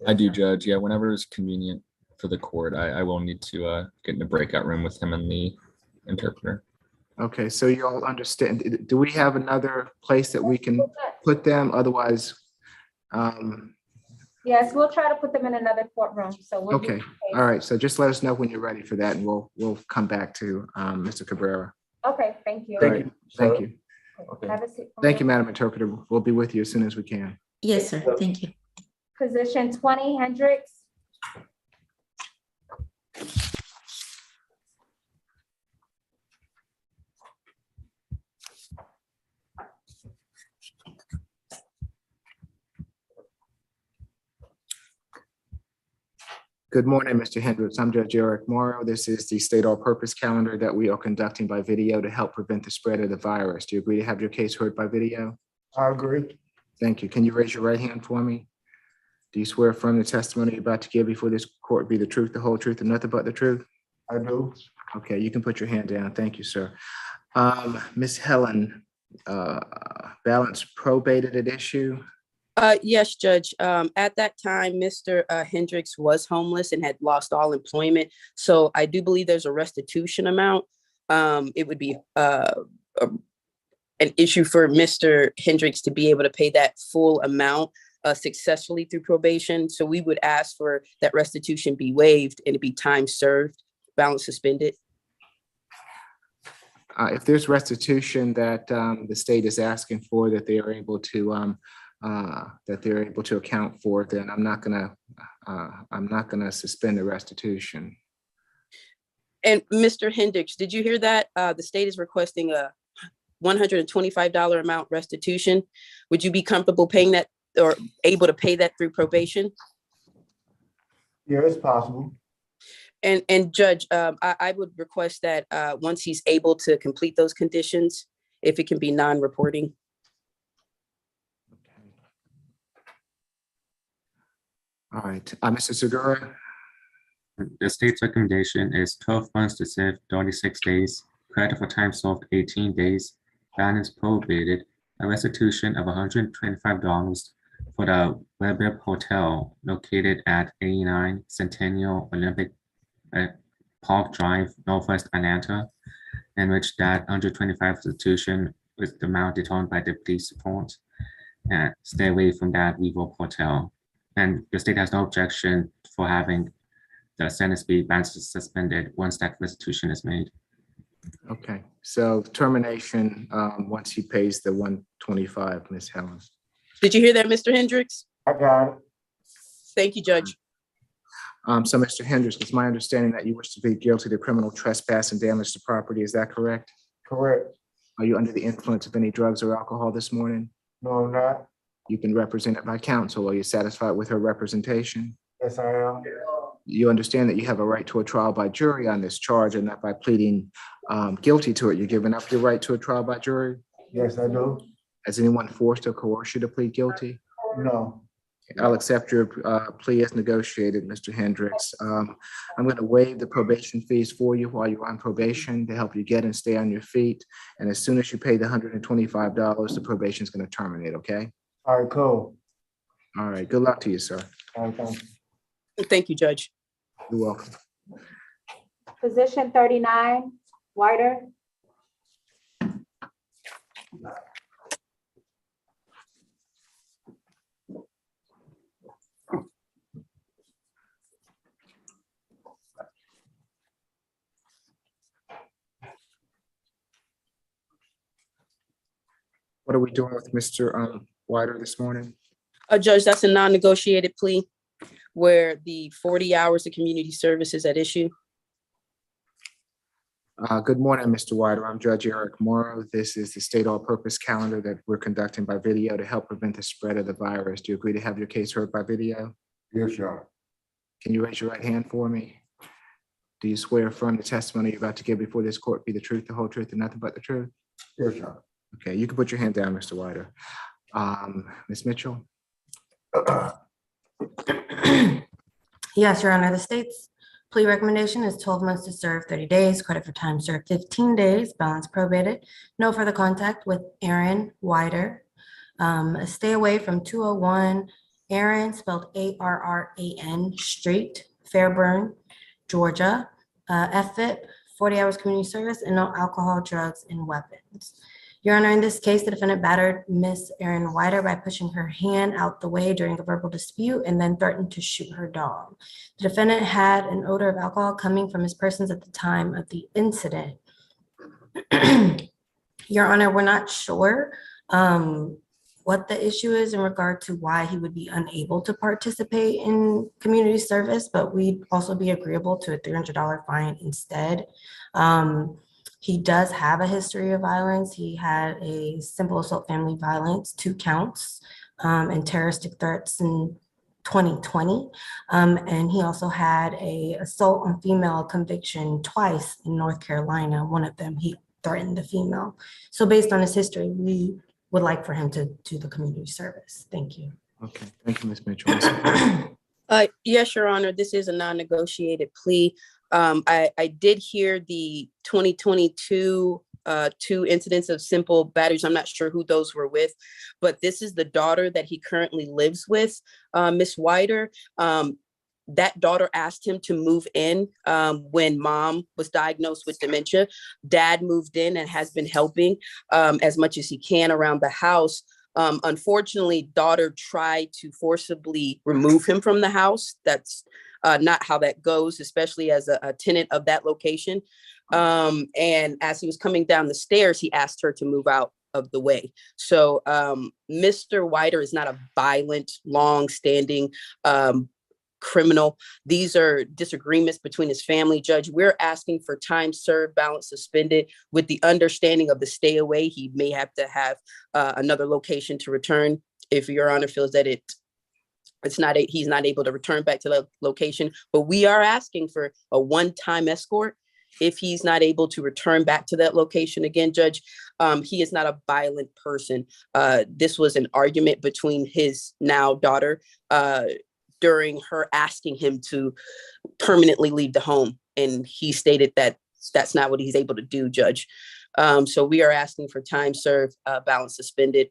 [SPEAKER 3] I do, Judge. Yeah, whenever it's convenient for the court, I will need to get in a breakout room with him and the interpreter.
[SPEAKER 1] Okay, so you all understand. Do we have another place that we can put them? Otherwise,
[SPEAKER 2] Yes, we'll try to put them in another courtroom, so. we'll
[SPEAKER 1] okay, all right. So just let us know when you're ready for that and we'll come back to Mr. Cabrera.
[SPEAKER 2] Okay, thank you.
[SPEAKER 1] Thank you. Thank you.
[SPEAKER 4] Okay.
[SPEAKER 2] Have a seat.
[SPEAKER 1] Thank you, Madam Interpreter. We'll be with you as soon as we can.
[SPEAKER 10] Yes, sir. Thank you.
[SPEAKER 2] Position 20, Hendricks.
[SPEAKER 1] Good morning, Mr. Hendricks. I'm Judge Eric Morrow. This is the state all-purpose calendar that we are conducting by video to help prevent the spread of the virus. Do you agree to have your case heard by video?
[SPEAKER 4] I agree.
[SPEAKER 1] Thank you. Can you raise your right hand for me? Do you swear affirm the testimony you're about to give before this court be the truth, the whole truth, and nothing but the truth?
[SPEAKER 4] I do.
[SPEAKER 1] Okay, you can put your hand down. Thank you, sir. Ms. Helen, balance probated at issue.
[SPEAKER 9] Yes, Judge. At that time, Mr. Hendricks was homeless and had lost all employment. So I do believe there's a restitution amount. It would be an issue for Mr. Hendricks to be able to pay that full amount successfully through probation. So we would ask for that restitution be waived and it be time served, balance suspended.
[SPEAKER 1] If there's restitution that the state is asking for that they are able to account for, then I'm not gonna suspend the restitution.
[SPEAKER 9] And Mr. Hendricks, did you hear that? The state is requesting a $125 amount restitution. Would you be comfortable paying that or able to pay that through probation?
[SPEAKER 4] Yeah, it's possible.
[SPEAKER 9] And Judge, I would request that once he's able to complete those conditions, if it can be non-reporting.
[SPEAKER 1] All right, Mr. Segura.
[SPEAKER 5] The state's recommendation is 12 months to serve 36 days, credit for time served 18 days, balance probated, a restitution of $125 for the Webb Hotel located at 89 Centennial Olympic Park Drive, Northwest Atlanta, in which that 125 restitution is the amount determined by the police report. And stay away from that Revo Hotel. And the state has no objection for having the sentence be balance suspended once that restitution is made.
[SPEAKER 1] Okay, so termination once he pays the 125, Ms. Helen.
[SPEAKER 9] Did you hear that, Mr. Hendricks?
[SPEAKER 4] I got it.
[SPEAKER 9] Thank you, Judge.
[SPEAKER 1] So Mr. Hendricks, it's my understanding that you wish to plead guilty to criminal trespass and damage to property. Is that correct?
[SPEAKER 4] Correct.
[SPEAKER 1] Are you under the influence of any drugs or alcohol this morning?
[SPEAKER 4] No, I'm not.
[SPEAKER 1] You've been represented by counsel. Are you satisfied with her representation?
[SPEAKER 4] Yes, I am.
[SPEAKER 1] You understand that you have a right to a trial by jury on this charge and that by pleading guilty to it, you're giving up your right to a trial by jury?
[SPEAKER 4] Yes, I do.
[SPEAKER 1] Has anyone forced or coerced you to plead guilty?
[SPEAKER 4] No.
[SPEAKER 1] I'll accept your plea as negotiated, Mr. Hendricks. I'm going to waive the probation fees for you while you're on probation to help you get and stay on your feet. And as soon as you pay the $125, the probation is going to terminate, okay?
[SPEAKER 4] All right, cool.
[SPEAKER 1] All right, good luck to you, sir.
[SPEAKER 4] All right, thank you.
[SPEAKER 9] Thank you, Judge.
[SPEAKER 1] You're welcome.
[SPEAKER 2] Position 39, Whiter.
[SPEAKER 1] What are we doing with Mr. Whiter this morning?
[SPEAKER 9] Judge, that's a non-negotiated plea where the 40 hours of community service is at issue.
[SPEAKER 1] Good morning, Mr. Whiter. I'm Judge Eric Morrow. This is the state all-purpose calendar that we're conducting by video to help prevent the spread of the virus. Do you agree to have your case heard by video?
[SPEAKER 4] Yes, sir.
[SPEAKER 1] Can you raise your right hand for me? Do you swear affirm the testimony you're about to give before this court be the truth, the whole truth, and nothing but the truth?
[SPEAKER 4] Yes, sir.
[SPEAKER 1] Okay, you can put your hand down, Mr. Whiter. Ms. Mitchell?
[SPEAKER 10] Yes, Your Honor, the state's plea recommendation is 12 months to serve 30 days, credit for time served 15 days, balance probated, no further contact with Aaron Whiter. Stay away from 201 Aaron, spelled A-R-R-A-N, Street, Fairburn, Georgia. FFIP, 40 hours community service, and no alcohol, drugs, and weapons. Your Honor, in this case, the defendant battered Miss Erin Whiter by pushing her hand out the way during a verbal dispute and then threatened to shoot her dog. The defendant had an odor of alcohol coming from his persons at the time of the incident. Your Honor, we're not sure what the issue is in regard to why he would be unable to participate in community service, but we'd also be agreeable to a $300 fine instead. He does have a history of violence. He had a simple assault family violence, 2 counts, and terroristic threats in 2020. And he also had a assault on female conviction twice in North Carolina. One of them, he threatened the female. So based on his history, we would like for him to do the community service. Thank you.
[SPEAKER 1] Okay, thank you, Ms. Mitchell. Ms. Hall.
[SPEAKER 9] Yes, Your Honor, this is a non-negotiated plea. I did hear the 2022 2 incidents of simple batteries. I'm not sure who those were with, but this is the daughter that he currently lives with, Miss Wider. That daughter asked him to move in when mom was diagnosed with dementia. Dad moved in and has been helping as much as he can around the house. Unfortunately, daughter tried to forcibly remove him from the house. That's not how that goes, especially as a tenant of that location. And as he was coming down the stairs, he asked her to move out of the way. So Mr. Wider is not a violent, long-standing criminal. These are disagreements between his family. Judge, we're asking for time served, balance suspended, with the understanding of the stay away. He may have to have another location to return if Your Honor feels that he's not able to return back to the location. But we are asking for a one-time escort if he's not able to return back to that location again. Judge, he is not a violent person. This was an argument between his now daughter during her asking him to permanently leave the home. And he stated that that's not what he's able to do, Judge. So we are asking for time served, balance suspended.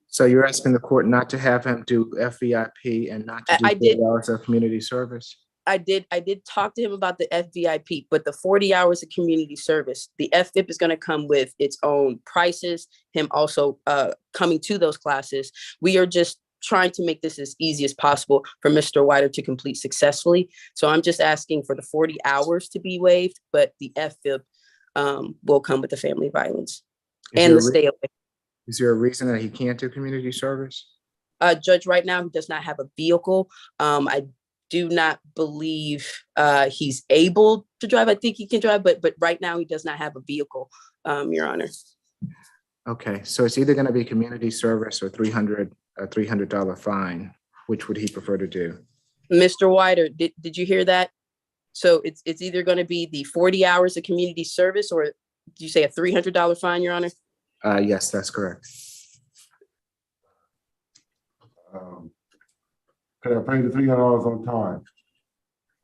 [SPEAKER 1] So you're asking the court not to have him do FVIP and not to do
[SPEAKER 9] I did.
[SPEAKER 1] 40 hours of community service?
[SPEAKER 9] I did talk to him about the FVIP, but the 40 hours of community service, the FVIP is going to come with its own prices, him also coming to those classes. We are just trying to make this as easy as possible for Mr. Wider to complete successfully. So I'm just asking for the 40 hours to be waived, but the FVIP will come with the family violence and the stay away.
[SPEAKER 1] Is there a reason that he can't do community service?
[SPEAKER 9] Judge, right now he does not have a vehicle. I do not believe he's able to drive. I think he can drive, but right now he does not have a vehicle, Your Honor.
[SPEAKER 1] Okay, so it's either going to be community service or a $300 fine. Which would he prefer to do?
[SPEAKER 9] Mr. Wider, did you hear that? So it's either going to be the 40 hours of community service, or did you say a $300 fine, Your Honor?
[SPEAKER 1] Yes, that's correct.
[SPEAKER 4] Can I pay the $300 on time?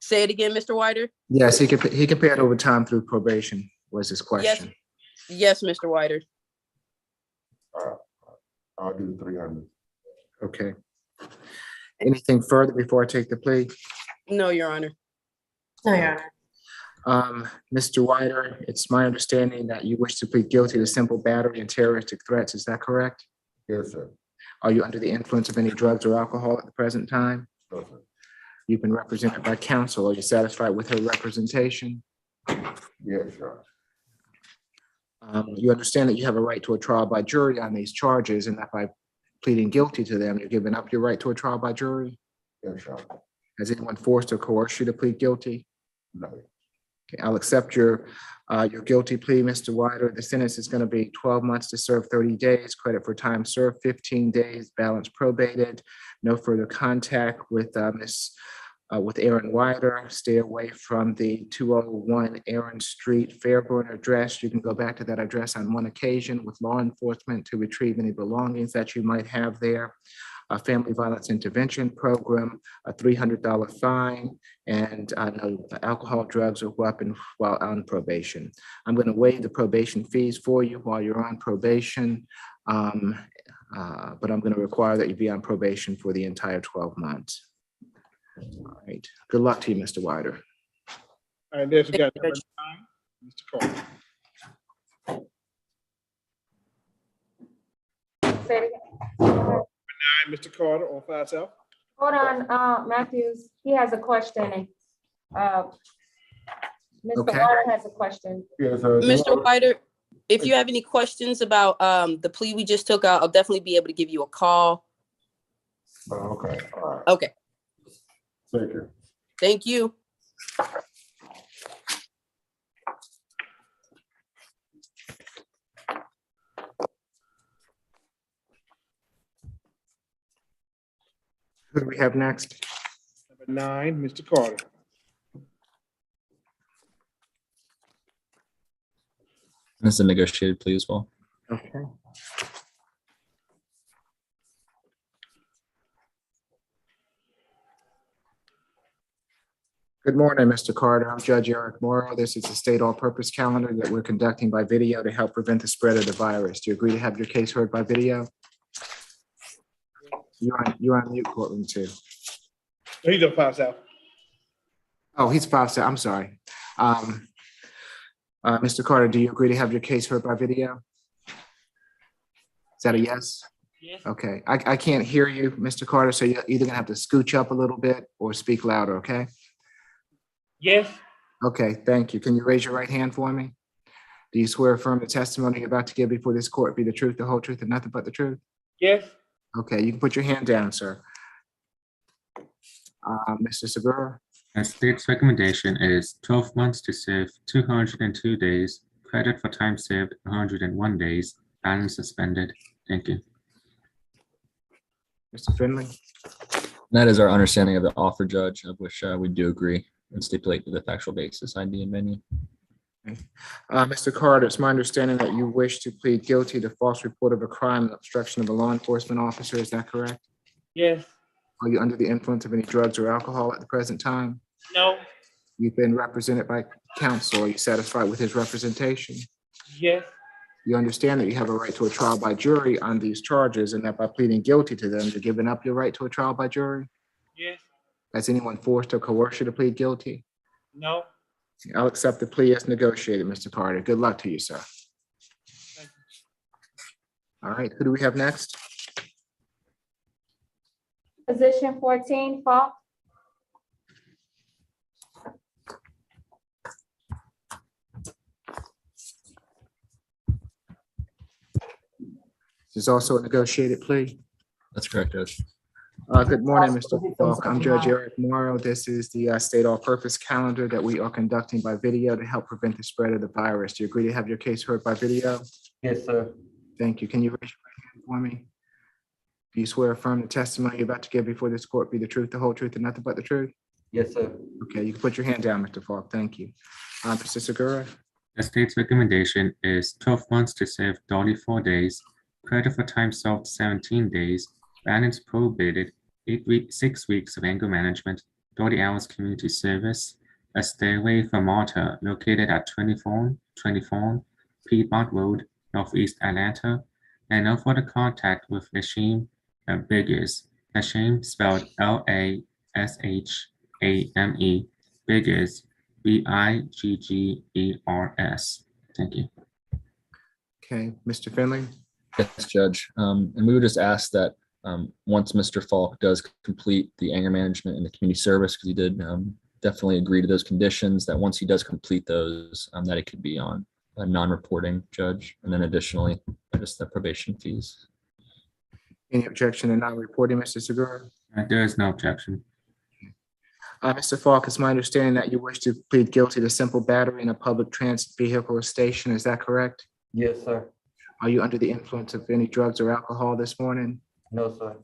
[SPEAKER 9] Say it again, Mr. Wider.
[SPEAKER 1] Yes, he can pay it over time through probation, was his question.
[SPEAKER 9] Yes, Mr. Wider.
[SPEAKER 4] I'll do the 300.
[SPEAKER 1] Okay. Anything further before I take the plea?
[SPEAKER 9] No, Your Honor.
[SPEAKER 10] No, Your Honor.
[SPEAKER 1] Mr. Wider, it's my understanding that you wish to plead guilty to simple battery and terroristic threats. Is that correct?
[SPEAKER 4] Yes, sir.
[SPEAKER 1] Are you under the influence of any drugs or alcohol at the present time?
[SPEAKER 4] No, sir.
[SPEAKER 1] You've been represented by counsel. Are you satisfied with her representation?
[SPEAKER 4] Yes, sir.
[SPEAKER 1] You understand that you have a right to a trial by jury on these charges, and that by pleading guilty to them, you're giving up your right to a trial by jury?
[SPEAKER 4] Yes, sir.
[SPEAKER 1] Has anyone forced or coerced you to plead guilty?
[SPEAKER 4] No.
[SPEAKER 1] Okay, I'll accept your guilty plea, Mr. Wider. The sentence is going to be 12 months to serve 30 days, credit for time served 15 days, balance probated, no further contact with with Aaron Wider. Stay away from the 201 Aaron Street, Fairburn address. You can go back to that address on one occasion with law enforcement to retrieve any belongings that you might have there. A family violence intervention program, a $300 fine, and no alcohol, drugs, or weapon while on probation. I'm going to waive the probation fees for you while you're on probation, but I'm going to require that you be on probation for the entire 12 months. All right. Good luck to you, Mr. Wider.
[SPEAKER 13] All right, next we got number 9, Mr. Carter.
[SPEAKER 2] Say it again.
[SPEAKER 13] 9, Mr. Carter on 5 South.
[SPEAKER 2] Hold on, Matthews, he has a question. Mr.
[SPEAKER 1] Okay.
[SPEAKER 2] Wider has a question.
[SPEAKER 4] Yes, sir.
[SPEAKER 9] Mr. Wider, If you have any questions about the plea we just took, I'll definitely be able to give you a call.
[SPEAKER 4] Oh, okay, all right.
[SPEAKER 9] Okay,
[SPEAKER 4] Thank you.
[SPEAKER 9] thank you.
[SPEAKER 1] Who do we have next?
[SPEAKER 13] Number 9, Mr. Carter.
[SPEAKER 3] This is a negotiated plea as well.
[SPEAKER 1] Okay. Good morning, Mr. Carter. I'm Judge Eric Morrow. This is the state all-purpose calendar that we're conducting by video to help prevent the spread of the virus. Do you agree to have your case heard by video? You're on mute, courtroom too.
[SPEAKER 13] He's a pass out.
[SPEAKER 1] Oh, he's paused. I'm sorry. Mr. Carter, do you agree to have your case heard by video? Is that a yes?
[SPEAKER 13] Yes.
[SPEAKER 1] Okay, I can't hear you, Mr. Carter, so you're either gonna have to scooch up a little bit or speak louder, okay?
[SPEAKER 13] Yes.
[SPEAKER 1] Okay, thank you. Can you raise your right hand for me? Do you swear or affirm the testimony you're about to give before this court be the truth, the whole truth, and nothing but the truth?
[SPEAKER 13] Yes.
[SPEAKER 1] Okay, you can put your hand down, sir. Mr. Segura?
[SPEAKER 5] The state's recommendation is 12 months to serve 202 days, credit for time served 101 days, balance suspended. Thank you.
[SPEAKER 1] Mr. Finley?
[SPEAKER 3] That is our understanding of the offer, Judge, of which we do agree and stipulate the factual basis, ID and venue.
[SPEAKER 1] Mr. Carter, it's my understanding that you wish to plead guilty to false report of a crime and obstruction of a law enforcement officer. Is that correct?
[SPEAKER 13] Yes.
[SPEAKER 1] Are you under the influence of any drugs or alcohol at the present time?
[SPEAKER 13] No.
[SPEAKER 1] You've been represented by counsel. Are you satisfied with his representation?
[SPEAKER 13] Yes.
[SPEAKER 1] You understand that you have a right to a trial by jury on these charges and that by pleading guilty to them, you're giving up your right to a trial by jury?
[SPEAKER 13] Yes.
[SPEAKER 1] Has anyone forced or coerced you to plead guilty?
[SPEAKER 13] No.
[SPEAKER 1] I'll accept the plea as negotiated, Mr. Carter. Good luck to you, sir.
[SPEAKER 13] Thank
[SPEAKER 1] All right, who do we have next?
[SPEAKER 2] Position 14, Falk.
[SPEAKER 1] This is also a negotiated plea.
[SPEAKER 3] That's correct, Judge.
[SPEAKER 1] Good morning, Mr. Falk. I'm Judge Eric Morrow. This is the state all-purpose calendar that we are conducting by video to help prevent the spread of the virus. Do you agree to have your case heard by video?
[SPEAKER 14] Yes, sir.
[SPEAKER 1] Thank you. Can you raise your right hand for me? Do you swear or affirm the testimony you're about to give before this court be the truth, the whole truth, and nothing but the truth?
[SPEAKER 14] Yes, sir.
[SPEAKER 1] Okay, you can put your hand down, Mr. Falk. Thank you. Mr. Segura?
[SPEAKER 5] The state's recommendation is 12 months to serve 34 days, credit for time served 17 days, balance probated, 6 weeks of anger management, 30 hours community service, a stay away from Malta located at 24 Piedmont Road, Northeast Atlanta, and no further contact with Lashim Biggers. Lashim spelled Lashame, Biggers, Biggers. Thank you.
[SPEAKER 1] Okay, Mr. Finley?
[SPEAKER 3] Yes, Judge. And we would just ask that once Mr. Falk does complete the anger management and the community service, because he did definitely agree to those conditions, that once he does complete those, that it could be on a non-reporting judge, and then additionally, just the probation fees.
[SPEAKER 1] Any objection to not reporting, Mr. Segura?
[SPEAKER 5] There is no objection.
[SPEAKER 1] Mr. Falk, it's my understanding that you wish to plead guilty to simple battery in a public transit vehicle or station. Is that correct?
[SPEAKER 14] Yes, sir.
[SPEAKER 1] Are you under the influence of any drugs or alcohol this morning?
[SPEAKER 14] No, sir.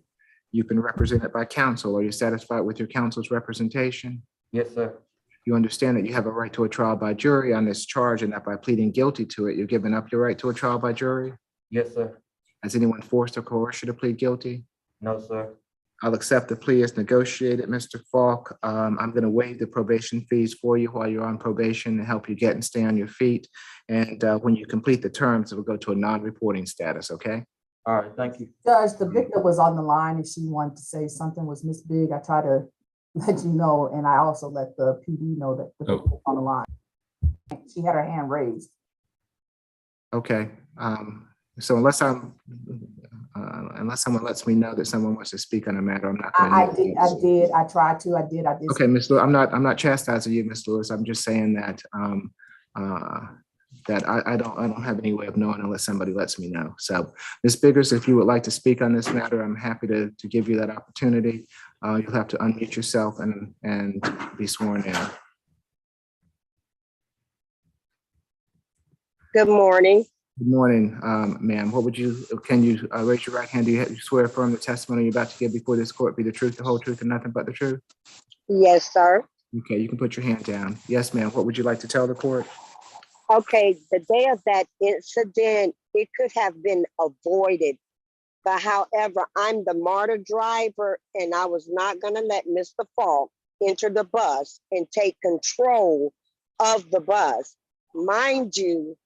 [SPEAKER 1] You've been represented by counsel. Are you satisfied with your counsel's representation?
[SPEAKER 14] Yes, sir.
[SPEAKER 1] You understand that you have a right to a trial by jury on this charge and that by pleading guilty to it, you're giving up your right to a trial by jury?
[SPEAKER 14] Yes, sir.
[SPEAKER 1] Has anyone forced or coerced you to plead guilty?
[SPEAKER 14] No, sir.
[SPEAKER 1] I'll accept the plea as negotiated, Mr. Falk. I'm going to waive the probation fees for you while you're on probation to help you get and stay on your feet. And when you complete the terms, it will go to a non-reporting status, okay?
[SPEAKER 14] All right, thank you.
[SPEAKER 12] Judge, the victim was on the line and she wanted to say something. Was Miss Big. I try to let you know, and I also let the PD know that the victim was on the line. She had her hand raised.
[SPEAKER 1] Okay. So unless someone lets me know that someone wants to speak on a matter, I'm not going to.
[SPEAKER 12] I did. I tried to. I did.
[SPEAKER 1] Okay, Ms. Lewis, I'm not chastising you, Ms. Lewis. I'm just saying that that I don't have any way of knowing unless somebody lets me know. So Ms. Biggers, if you would like to speak on this matter, I'm happy to give you that opportunity. You'll have to unmute yourself and be sworn in.
[SPEAKER 15] Good morning.
[SPEAKER 1] Good morning, ma'am. Can you raise your right hand? Do you swear affirm the testimony you're about to give before this court be the truth, the whole truth, and nothing but the truth?
[SPEAKER 15] Yes, sir.
[SPEAKER 1] Okay, you can put your hand down. Yes, ma'am. What would you like to tell the court?
[SPEAKER 15] Okay, the day of that incident, it could have been avoided. But however, I'm the MARTA driver and I was not gonna let Mr. Falk enter the bus and take control of the bus. Mind you,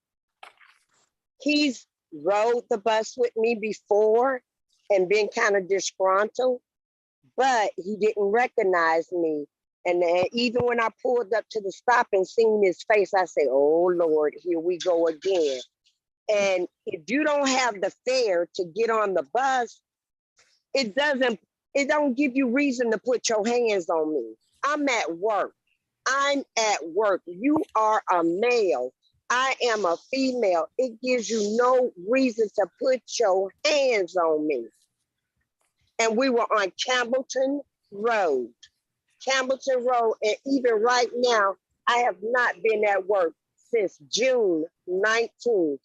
[SPEAKER 15] he's rode the bus with me before and been kind of disgruntled, but he didn't recognize me. And even when I pulled up to the stop and seen his face, I say, oh Lord, here we go again. And if you don't have the fare to get on the bus, it don't give you reason to put your hands on me. I'm at work. You are a male. I am a female. It gives you no reason to put your hands on me. And we were on Campbellton Road. And even right now, I have not been at work since June 19th,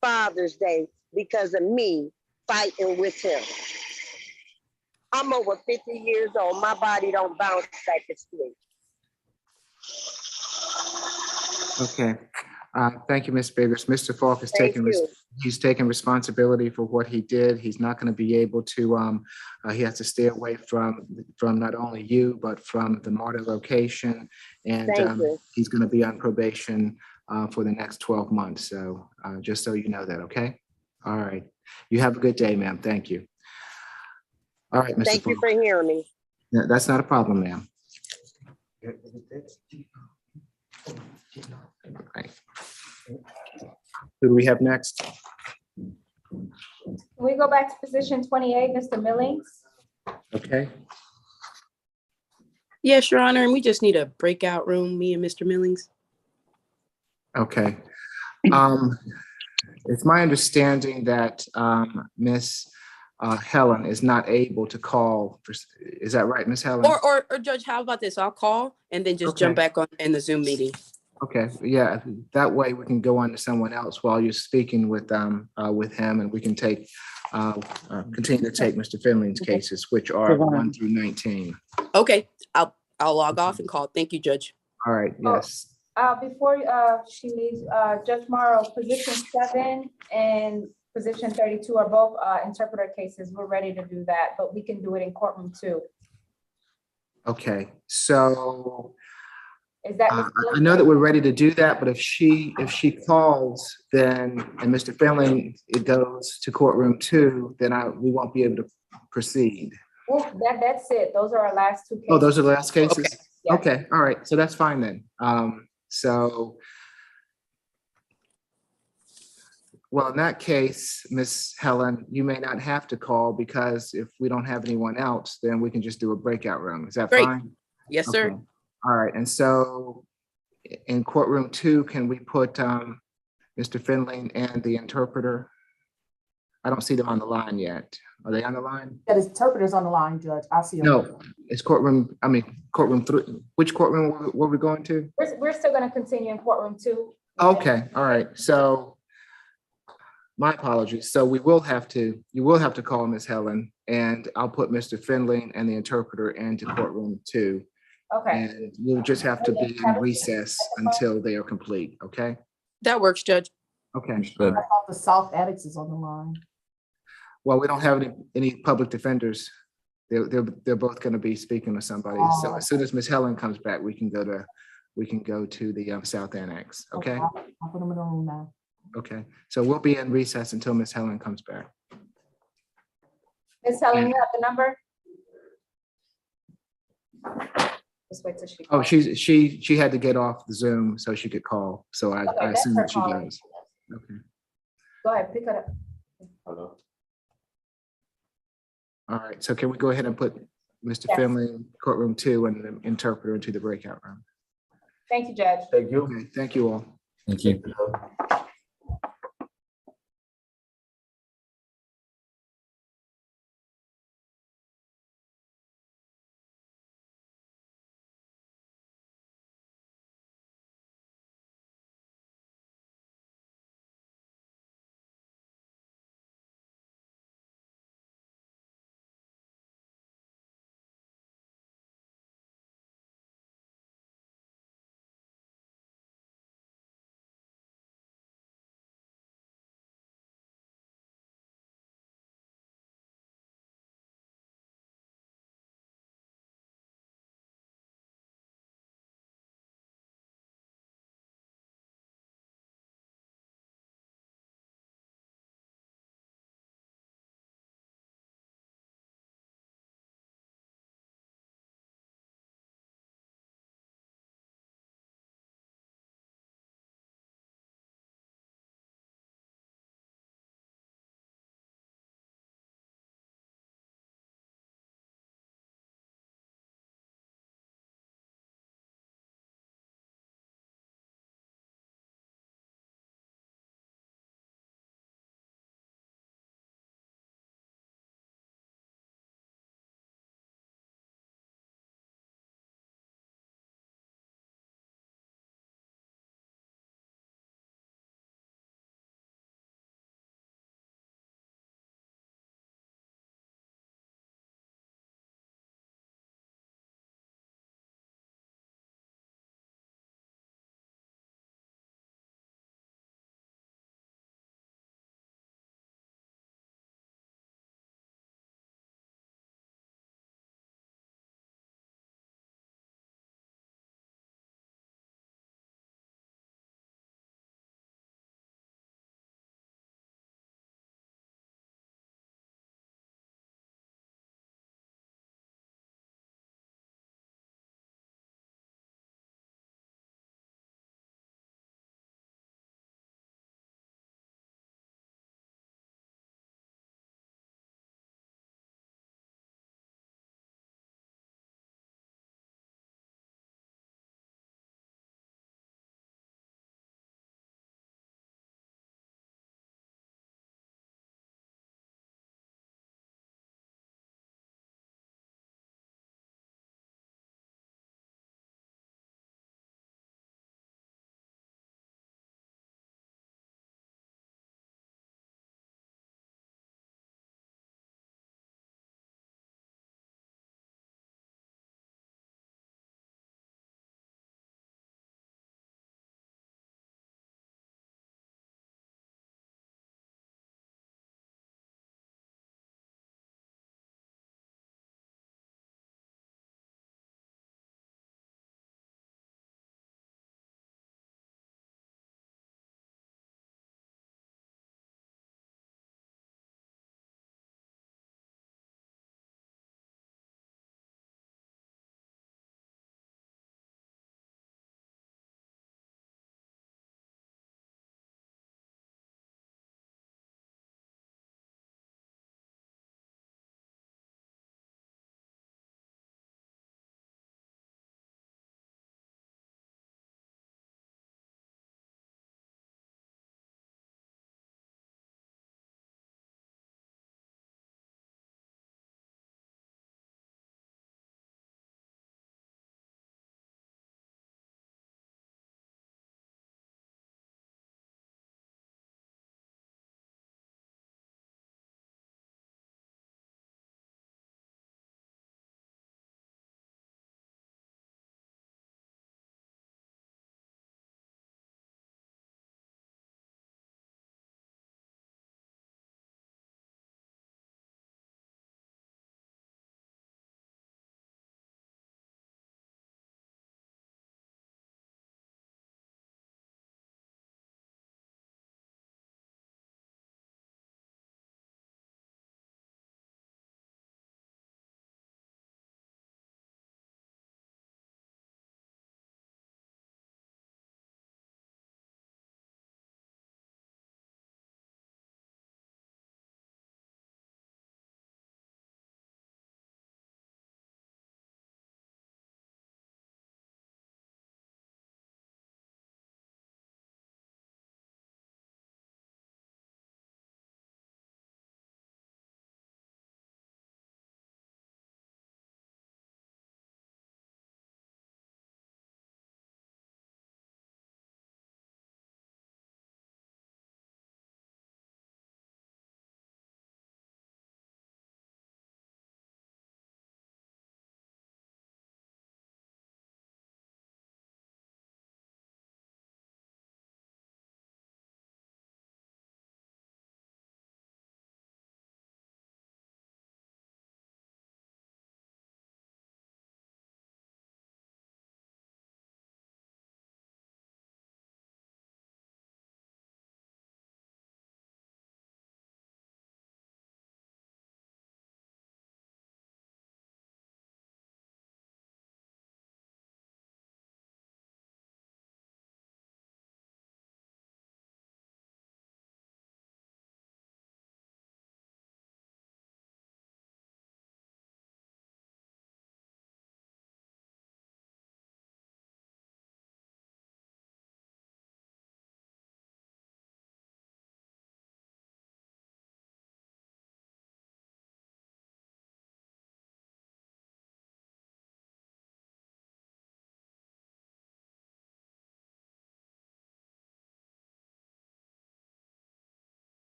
[SPEAKER 15] Father's Day, because of me fighting with him. I'm over 50 years old. My body don't bounce back to sleep.
[SPEAKER 1] Okay. Thank you, Ms. Biggers. Mr. Falk is he's taking responsibility for what he did. He's not going to be able to, he has to stay away from not only you, but from the MARTA location. And he's going to be on probation for the next 12 months. So just so you know that, okay? All right. You have a good day, ma'am. Thank you. All right, Mr.
[SPEAKER 15] Thank you
[SPEAKER 1] Falk.
[SPEAKER 15] for hearing me.
[SPEAKER 1] Yeah, that's not a problem, ma'am. Right. Who do we have next?
[SPEAKER 2] Can we go back to position 28, Mr. Millings?
[SPEAKER 1] Okay.
[SPEAKER 9] Yes, Your Honor, and we just need a breakout room, me and Mr. Millings.
[SPEAKER 1] Okay. It's my understanding that Miss Helen is not able to call. Is that right, Miss Helen?
[SPEAKER 9] Or Judge, how about this? I'll call and then just jump back on in the Zoom meeting.
[SPEAKER 1] Okay, yeah, that way we can go on to someone else while you're speaking with him, and we can take continue to take Mr. Finley's cases, which are 1 through 19.
[SPEAKER 9] Okay, I'll log off and call. Thank you, Judge.
[SPEAKER 1] All right, yes.
[SPEAKER 2] Before she leaves, Judge Morrow, position 7 and position 32 are both interpreter cases. We're ready to do that, but we can do it in courtroom 2.
[SPEAKER 1] Okay, so
[SPEAKER 2] is that
[SPEAKER 1] I know that we're ready to do that, but if she calls, then and Mr. Finley it goes to courtroom 2, then we won't be able to proceed.
[SPEAKER 2] Well, that's it. Those are our last 2 cases.
[SPEAKER 1] Oh, those are the last cases?
[SPEAKER 2] Okay. Yeah.
[SPEAKER 1] Okay, all right, so that's fine then. So, well, in that case, Miss Helen, you may not have to call because if we don't have anyone else, then we can just do a breakout room. Is that fine?
[SPEAKER 9] Yes, sir.
[SPEAKER 1] Okay. All right, and so in courtroom 2, can we put Mr. Finley and the interpreter? I don't see them on the line yet. Are they on the line?
[SPEAKER 12] That is interpreters on the line, Judge. I see them.
[SPEAKER 1] No, it's courtroom 3. Which courtroom were we going to?
[SPEAKER 2] We're still going to continue in courtroom 2.
[SPEAKER 1] Okay, all right. So my apologies. So you will have to call Miss Helen, and I'll put Mr. Finley and the interpreter into courtroom 2.
[SPEAKER 2] Okay.
[SPEAKER 1] And you'll just have to be in recess until they are complete, okay?
[SPEAKER 9] That works, Judge.
[SPEAKER 1] Okay.
[SPEAKER 12] I thought the South Addicts is on the line.
[SPEAKER 1] Well, we don't have any public defenders. They're both going to be speaking to somebody. So as soon as Miss Helen comes back, we can go to the South Annex, okay?
[SPEAKER 12] I'll put them in the room now.
[SPEAKER 1] Okay, so we'll be in recess until Miss Helen comes back.
[SPEAKER 2] Miss Helen, you have the number? Just wait till she
[SPEAKER 1] Oh,
[SPEAKER 2] calls.
[SPEAKER 1] she had to get off the Zoom so she could call. So I
[SPEAKER 2] that's
[SPEAKER 1] assume
[SPEAKER 2] her
[SPEAKER 1] that she
[SPEAKER 2] calling.
[SPEAKER 1] does. Okay.
[SPEAKER 2] Go ahead, pick it up.
[SPEAKER 14] Hello.
[SPEAKER 1] All right. So can we go ahead and put Mr.
[SPEAKER 2] Yes.
[SPEAKER 1] Finley in courtroom 2 and the interpreter into the breakout room?
[SPEAKER 2] Thank you, Judge.
[SPEAKER 14] Thank you.
[SPEAKER 1] Okay. Thank you all.
[SPEAKER 3] Thank you.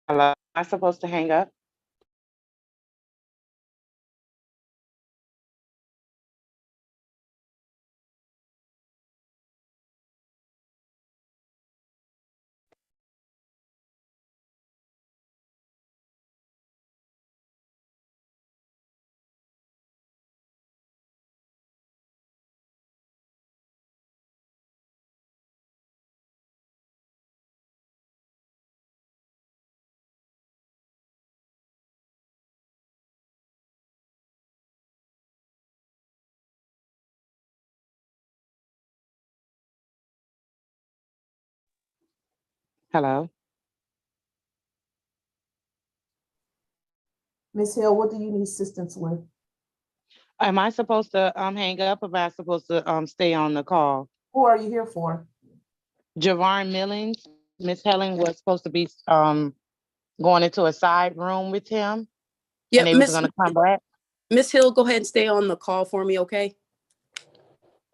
[SPEAKER 11] Hello, am I supposed to hang up? Hello?
[SPEAKER 12] Ms. Hill, what do you need assistance with?
[SPEAKER 11] Am I supposed to hang up, or am I supposed to stay on the call?
[SPEAKER 12] Who are you here for?
[SPEAKER 11] Javon Millings, Miss Helen was supposed to be going into a side room with him,
[SPEAKER 9] Yeah,
[SPEAKER 11] and they was gonna come back.
[SPEAKER 9] Miss Hill, go ahead and stay on the call for me, okay?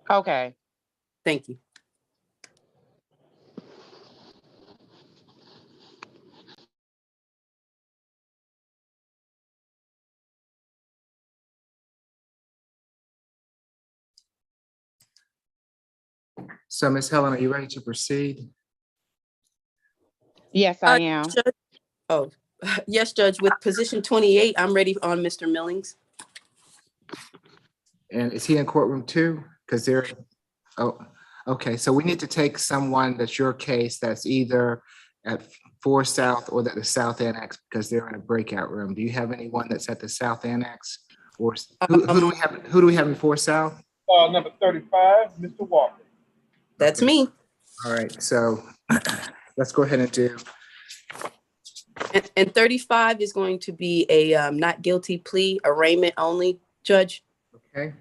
[SPEAKER 11] Okay.
[SPEAKER 9] Thank you.
[SPEAKER 1] So Ms. Helen, are you ready to proceed?
[SPEAKER 11] Yes, I am.
[SPEAKER 9] Judge- Oh, yes, Judge, with position 28, I'm ready on Mr. Millings.
[SPEAKER 1] And is he in courtroom 2? Because they're, oh, okay, so we need to take someone that's your case that's either at 4 South or at the South Annex, because they're in a breakout room. Do you have anyone that's at the South Annex? Or who do we have in 4 South?
[SPEAKER 13] Number 35, Mr. Walker.
[SPEAKER 9] That's me.
[SPEAKER 1] All right, so let's go ahead and do,
[SPEAKER 9] And 35 is going to be a not guilty plea, arraignment only, Judge.
[SPEAKER 1] okay.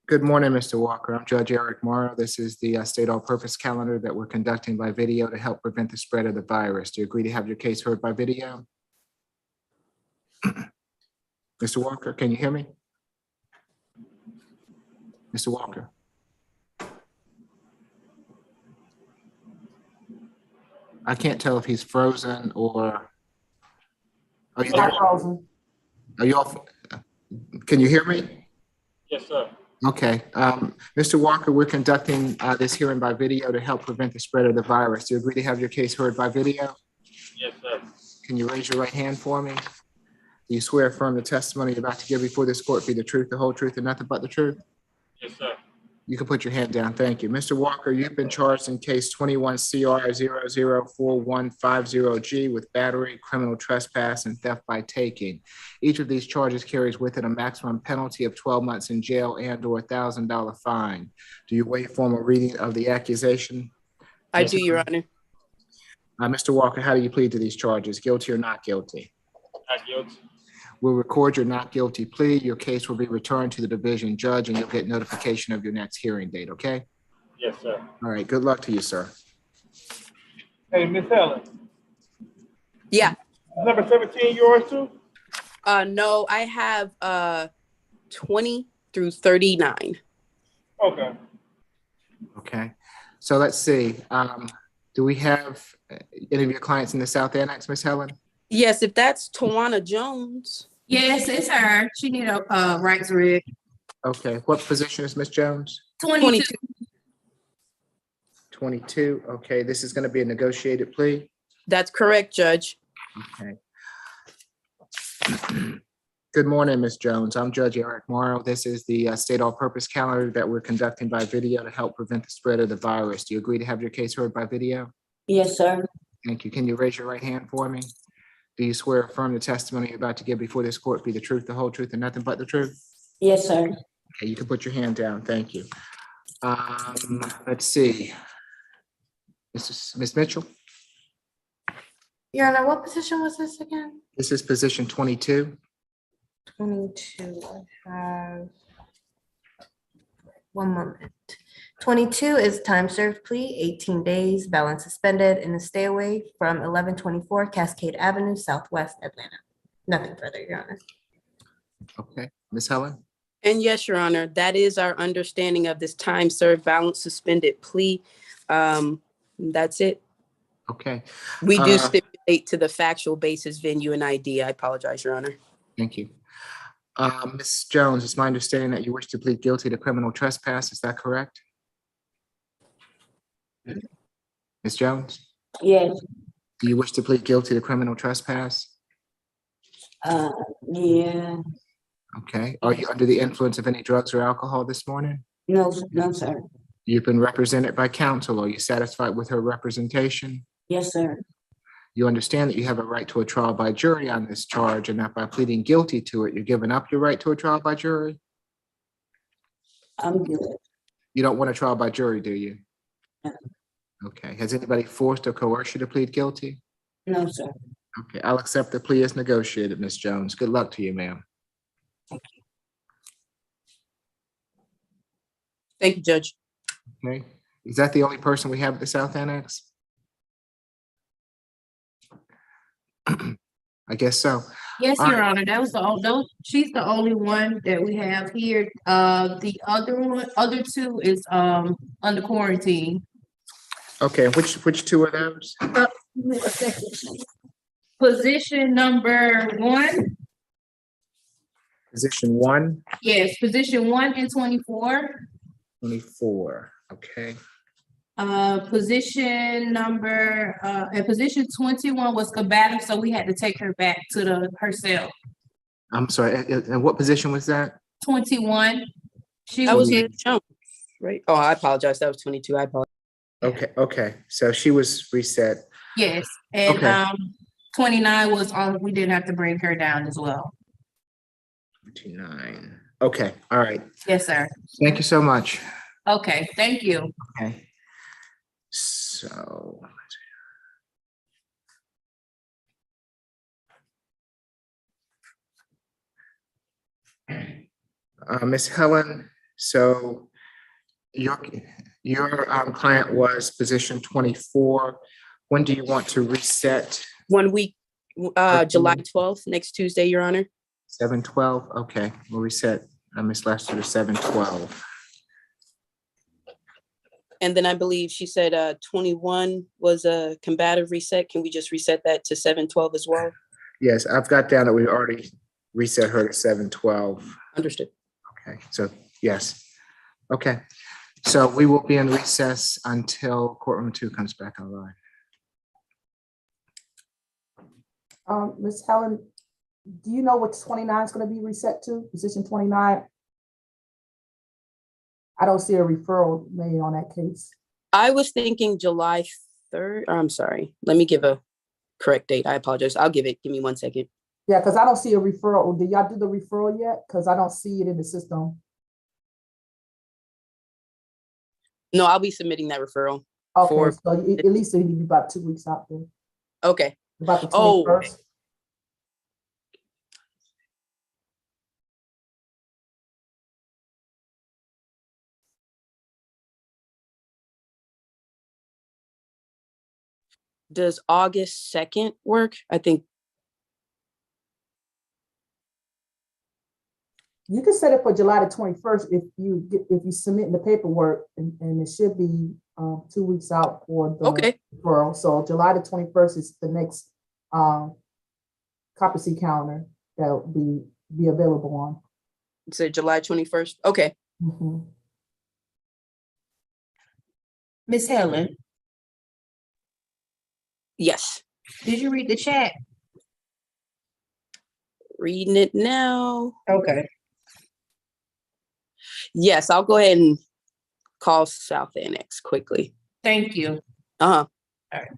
[SPEAKER 1] Good morning, Mr. Walker. I'm Judge Eric Morrow. This is the state all-purpose calendar that we're conducting by video to help prevent the spread of the virus. Do you agree to have your case heard by video? Mr. Walker, can you hear me? Mr. Walker? I can't tell if he's frozen or. Are you there?
[SPEAKER 12] Not frozen.
[SPEAKER 1] Are you off? Can you hear me?
[SPEAKER 13] Yes, sir.
[SPEAKER 1] Okay. Mr. Walker, we're conducting this hearing by video to help prevent the spread of the virus. Do you agree to have your case heard by video?
[SPEAKER 13] Yes, sir.
[SPEAKER 1] Can you raise your right hand for me? Do you swear affirm the testimony you're about to give before this court be the truth, the whole truth, and nothing but the truth?
[SPEAKER 13] Yes, sir.
[SPEAKER 1] You can put your hand down. Thank you. Mr. Walker, you've been charged in case 21 CR 004150G with battery, criminal trespass, and theft by taking. Each of these charges carries with it a maximum penalty of 12 months in jail and/or $1,000 fine. Do you waive formal reading of the accusation?
[SPEAKER 9] I do, Your Honor.
[SPEAKER 1] Mr. Walker, how do you plead to these charges? Guilty or not guilty?
[SPEAKER 13] Not guilty.
[SPEAKER 1] We'll record your not guilty plea. Your case will be returned to the division judge and you'll get notification of your next hearing date, okay?
[SPEAKER 13] Yes, sir.
[SPEAKER 1] All right, good luck to you, sir.
[SPEAKER 13] Hey, Miss Helen,
[SPEAKER 9] Yeah.
[SPEAKER 13] number 17 yours too?
[SPEAKER 9] No, I have 20 through 39.
[SPEAKER 13] Okay.
[SPEAKER 1] Okay, so let's see. Do we have any of your clients in the South Annex, Miss Helen?
[SPEAKER 9] Yes, if that's Tawana Jones.
[SPEAKER 10] Yes, it's her. She need a right to read.
[SPEAKER 1] Okay, what position is Miss Jones?
[SPEAKER 10] 22.
[SPEAKER 1] 22. Okay, this is going to be a negotiated plea.
[SPEAKER 9] That's correct, Judge.
[SPEAKER 1] Okay. Good morning, Ms. Jones. I'm Judge Eric Morrow. This is the state all-purpose calendar that we're conducting by video to help prevent the spread of the virus. Do you agree to have your case heard by video?
[SPEAKER 10] Yes, sir.
[SPEAKER 1] Thank you. Can you raise your right hand for me? Do you swear or affirm the testimony you're about to give before this court be the truth, the whole truth, and nothing but the truth?
[SPEAKER 10] Yes, sir.
[SPEAKER 1] Okay, you can put your hand down. Thank you. Let's see. Ms. Mitchell,
[SPEAKER 10] Your Honor, what position was this again?
[SPEAKER 1] this is position 22.
[SPEAKER 10] 22. I have one moment. 22 is time served plea, 18 days, balance suspended, and a stay away from 1124 Cascade Avenue, Southwest Atlanta. Nothing further, Your Honor.
[SPEAKER 1] Okay, Ms. Helen?
[SPEAKER 9] And yes, Your Honor, that is our understanding of this time served, balance suspended plea. That's it.
[SPEAKER 1] Okay.
[SPEAKER 9] We do stipulate relate to the factual basis, venue, and ID. I apologize, Your Honor.
[SPEAKER 1] Thank you. Ms. Jones, it's my understanding that you wish to plead guilty to criminal trespass. Is that correct? Ms. Jones,
[SPEAKER 16] Yes,
[SPEAKER 1] do you wish to plead guilty to criminal trespass?
[SPEAKER 16] yeah,
[SPEAKER 1] Okay. Are you under the influence of any drugs or alcohol this morning?
[SPEAKER 16] no, no, sir.
[SPEAKER 1] You've been represented by counsel. Are you satisfied with her representation?
[SPEAKER 16] Yes, sir.
[SPEAKER 1] You understand that you have a right to a trial by jury on this charge, and that by pleading guilty to it, you're giving up your right to a trial by jury?
[SPEAKER 16] I'm good.
[SPEAKER 1] You don't want a trial by jury, do you?
[SPEAKER 16] No.
[SPEAKER 1] Okay. Has anybody forced or coerced you to plead guilty?
[SPEAKER 16] No, sir.
[SPEAKER 1] Okay, I'll accept the plea as negotiated, Ms. Jones. Good luck to you, ma'am.
[SPEAKER 9] Thank you, Judge.
[SPEAKER 1] Okay. Is that the only person we have at the South Annex? I guess so.
[SPEAKER 17] Yes,
[SPEAKER 1] All
[SPEAKER 17] Your
[SPEAKER 1] right.
[SPEAKER 17] Honor, that was she's the only one that we have here. The other two is, under quarantine.
[SPEAKER 1] Okay, which two are those?
[SPEAKER 17] Give me a second. Position number 1,
[SPEAKER 1] Position 1,
[SPEAKER 17] yes, position 1 and 24.
[SPEAKER 1] 24, okay.
[SPEAKER 17] Position number, and position 21 was combative, so we had to take her back to her cell.
[SPEAKER 1] I'm sorry, and what position was that?
[SPEAKER 17] 21. She
[SPEAKER 9] That was
[SPEAKER 17] was,
[SPEAKER 9] Ms. Jones, right? Oh, I apologize. That was 22. I apologize.
[SPEAKER 1] Okay, so she was reset.
[SPEAKER 17] yes, and,
[SPEAKER 1] Okay.
[SPEAKER 17] 29 was on, we didn't have to bring her down as well.
[SPEAKER 1] 29, okay, all right.
[SPEAKER 17] Yes, sir.
[SPEAKER 1] Thank you so much.
[SPEAKER 17] Okay, thank you.
[SPEAKER 1] Okay. So. Ms. Helen, so your client was position 24. When do you want to reset?
[SPEAKER 9] 1 week, July 12th, next Tuesday, Your Honor.
[SPEAKER 1] 7/12, okay, we'll reset Ms. Lester to 7/12.
[SPEAKER 9] And then I believe she said 21 was a combative reset. Can we just reset that to 7/12 as well?
[SPEAKER 1] Yes, I've got down that we already reset her to 7/12.
[SPEAKER 9] Understood.
[SPEAKER 1] Okay, so yes, okay. So we will be in recess until courtroom 2 comes back online.
[SPEAKER 12] Ms. Helen, do you know what 29 is going to be reset to? Position 29? I don't see a referral made on that case.
[SPEAKER 9] I was thinking July 3rd. I'm sorry. Let me give a correct date. I apologize. I'll give it. Give me 1 second.
[SPEAKER 12] Yeah, because I don't see a referral. Did y'all do the referral yet? Because I don't see it in the system.
[SPEAKER 9] No, I'll be submitting that referral.
[SPEAKER 12] Okay, so at least it'll be about 2 weeks out there.
[SPEAKER 9] Okay.
[SPEAKER 12] About the
[SPEAKER 9] Oh,
[SPEAKER 12] 21st.
[SPEAKER 9] does August 2nd work? I think.
[SPEAKER 12] You can set it for July the 21st if you submit the paperwork, and it should be 2 weeks out for the referral. So July the 21st is the next competency calendar that will be available on.
[SPEAKER 9] So July 21st. Okay.
[SPEAKER 12] Mm-hmm.
[SPEAKER 17] Miss Helen,
[SPEAKER 9] Yes.
[SPEAKER 17] did you read the chat?
[SPEAKER 9] Reading it now.
[SPEAKER 17] Okay.
[SPEAKER 9] Yes, I'll go ahead and call South Annex quickly.
[SPEAKER 17] Thank you.
[SPEAKER 9] Uh-huh.
[SPEAKER 17] All right.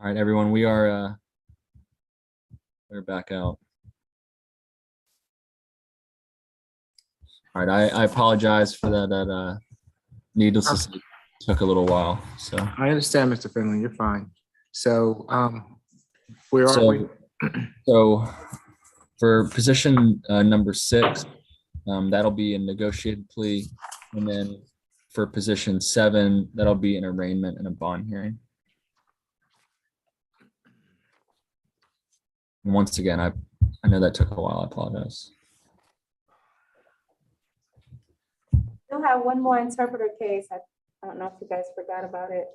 [SPEAKER 3] All right, everyone, we're back out. All right, I apologize for that. Needless to say, took a little while. So
[SPEAKER 1] I understand, Mr. Finley, you're fine. So, where are we?
[SPEAKER 3] So for position number 6, that'll be a negotiated plea, and then for position 7, that'll be an arraignment and a bond hearing. And once again, I know that took a while. I apologize.
[SPEAKER 2] Still have one more interpreter case. I don't know if you guys forgot about it.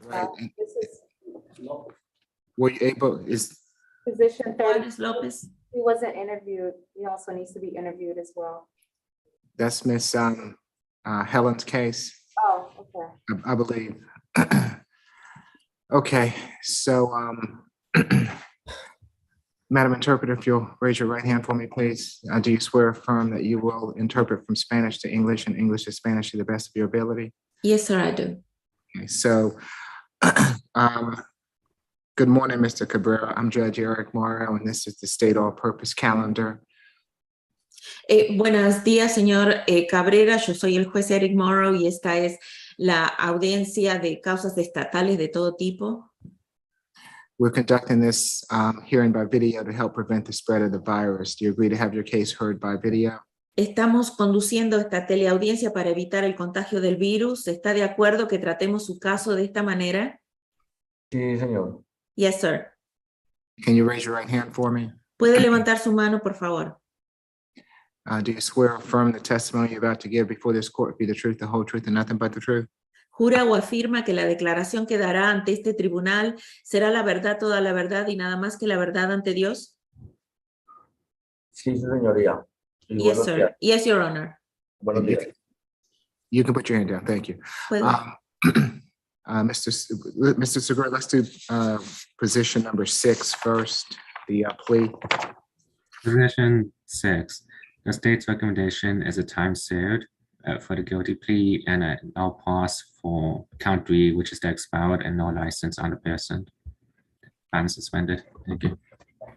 [SPEAKER 1] Right.
[SPEAKER 2] This is
[SPEAKER 1] Were you able, is,
[SPEAKER 2] position 30.
[SPEAKER 10] Lopez.
[SPEAKER 2] He wasn't interviewed. He also needs to be interviewed as well.
[SPEAKER 1] that's Miss Helen's case,
[SPEAKER 2] Oh, okay.
[SPEAKER 1] I believe. Okay, so, Madam Interpreter, if you'll raise your right hand for me, please. Do you swear or affirm that you will interpret from Spanish to English and English to Spanish to the best of your ability?
[SPEAKER 10] Yes, sir, I do.
[SPEAKER 1] Okay, so, good morning, Mr. Cabrera. I'm Judge Eric Morrow, and this is the State All-Purpose Calendar.
[SPEAKER 10] Buenos días, señor Cabrera. Yo soy el juez Eric Morrow y esta es la audiencia de causas estatales de todo tipo.
[SPEAKER 1] We're conducting this hearing by video to help prevent the spread of the virus. Do you agree to have your case heard by video?
[SPEAKER 10] Estamos conduciendo esta teleaudiencia para evitar el contagio del virus. ¿Está de acuerdo que tratemos su caso de esta manera?
[SPEAKER 14] Sí, señor.
[SPEAKER 10] Yes, sir.
[SPEAKER 1] Can you raise your right hand for me?
[SPEAKER 10] ¿Puede levantar su mano, por favor?
[SPEAKER 1] Do you swear or affirm the testimony you're about to give before this court be the truth, the whole truth, and nothing but the truth?
[SPEAKER 10] ¿Jura o afirma que la declaración que dará ante este tribunal será la verdad, toda la verdad y nada más que la verdad ante Dios?
[SPEAKER 14] Sí, señoría. Y
[SPEAKER 10] Yes,
[SPEAKER 14] buenos
[SPEAKER 10] sir.
[SPEAKER 14] días.
[SPEAKER 10] Yes, Your Honor.
[SPEAKER 14] Buenos días.
[SPEAKER 1] You can put your hand down. Thank you. Mr. Segura, let's do position number 6 first, the plea.
[SPEAKER 5] Position 6. The state's recommendation is a time served for the guilty plea and a no pause for count 3, which is the expired and no license on the person. And suspended. Thank you.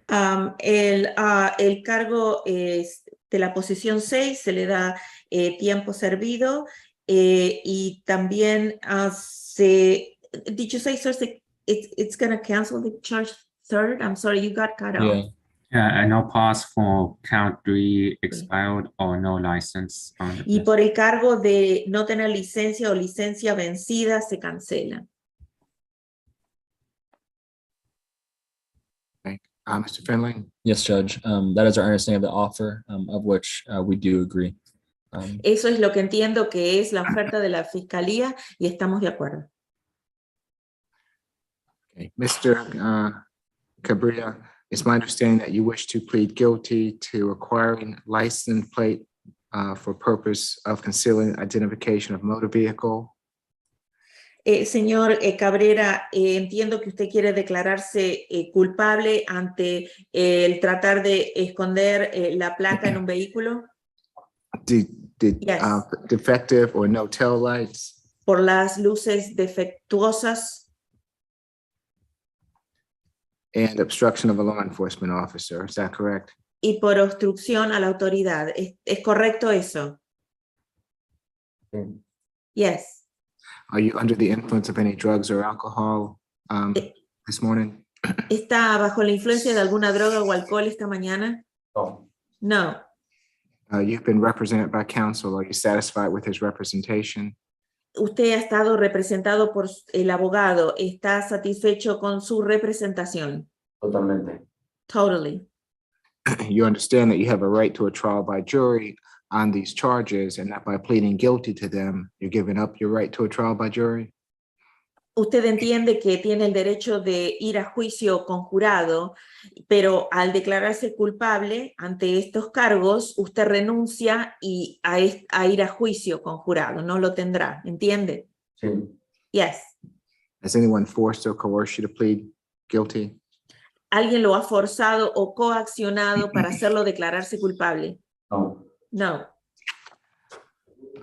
[SPEAKER 10] El cargo es de la posición 6 se le da tiempo servido y también did you say, sir, it's going to cancel the charge 3rd? I'm sorry, you got cut off.
[SPEAKER 5] Yeah, no pause for count 3, expired or no license on the
[SPEAKER 10] Y por el cargo de no tener licencia o licencia vencida se cancela.
[SPEAKER 1] Mr. Finley?
[SPEAKER 3] Yes, Judge. That is our understanding of the offer, of which we do agree.
[SPEAKER 10] Eso es lo que entiendo que es la oferta de la Fiscalía y estamos de acuerdo.
[SPEAKER 1] Okay. Mr. Cabrera, it's my understanding that you wish to plead guilty to acquiring license plate for purpose of concealing identification of motor vehicle.
[SPEAKER 10] Señor Cabrera, entiendo que usted quiere declararse culpable ante el tratar de esconder la placa en un vehículo.
[SPEAKER 1] Yes. Defective or no tail lights.
[SPEAKER 10] Por las luces defectuosas.
[SPEAKER 1] And obstruction of a law enforcement officer, is that correct?
[SPEAKER 10] Y por obstrucción a la autoridad. ¿Es correcto eso?
[SPEAKER 14] Sí.
[SPEAKER 10] Yes.
[SPEAKER 1] Are you under the influence of any drugs or alcohol this morning?
[SPEAKER 10] ¿Está bajo la influencia de alguna droga o alcohol esta mañana?
[SPEAKER 14] No.
[SPEAKER 10] No.
[SPEAKER 1] You've been represented by counsel. Are you satisfied with his representation?
[SPEAKER 10] Usted ha estado representado por el abogado. ¿Está satisfecho con su representación?
[SPEAKER 14] Totalmente.
[SPEAKER 10] Totally.
[SPEAKER 1] You understand that you have a right to a trial by jury on these charges, and that by pleading guilty to them, you're giving up your right to a trial by jury?
[SPEAKER 10] Usted entiende que tiene el derecho de ir a juicio con jurado, pero al declararse culpable ante estos cargos, usted renuncia a ir a juicio con jurado. No lo tendrá, ¿entiende?
[SPEAKER 14] Sí.
[SPEAKER 10] Yes.
[SPEAKER 1] Has anyone forced or coerced you to plead guilty?
[SPEAKER 10] ¿Alguien lo ha forzado o coaccionado para hacerlo declararse culpable?
[SPEAKER 14] No.
[SPEAKER 10] No.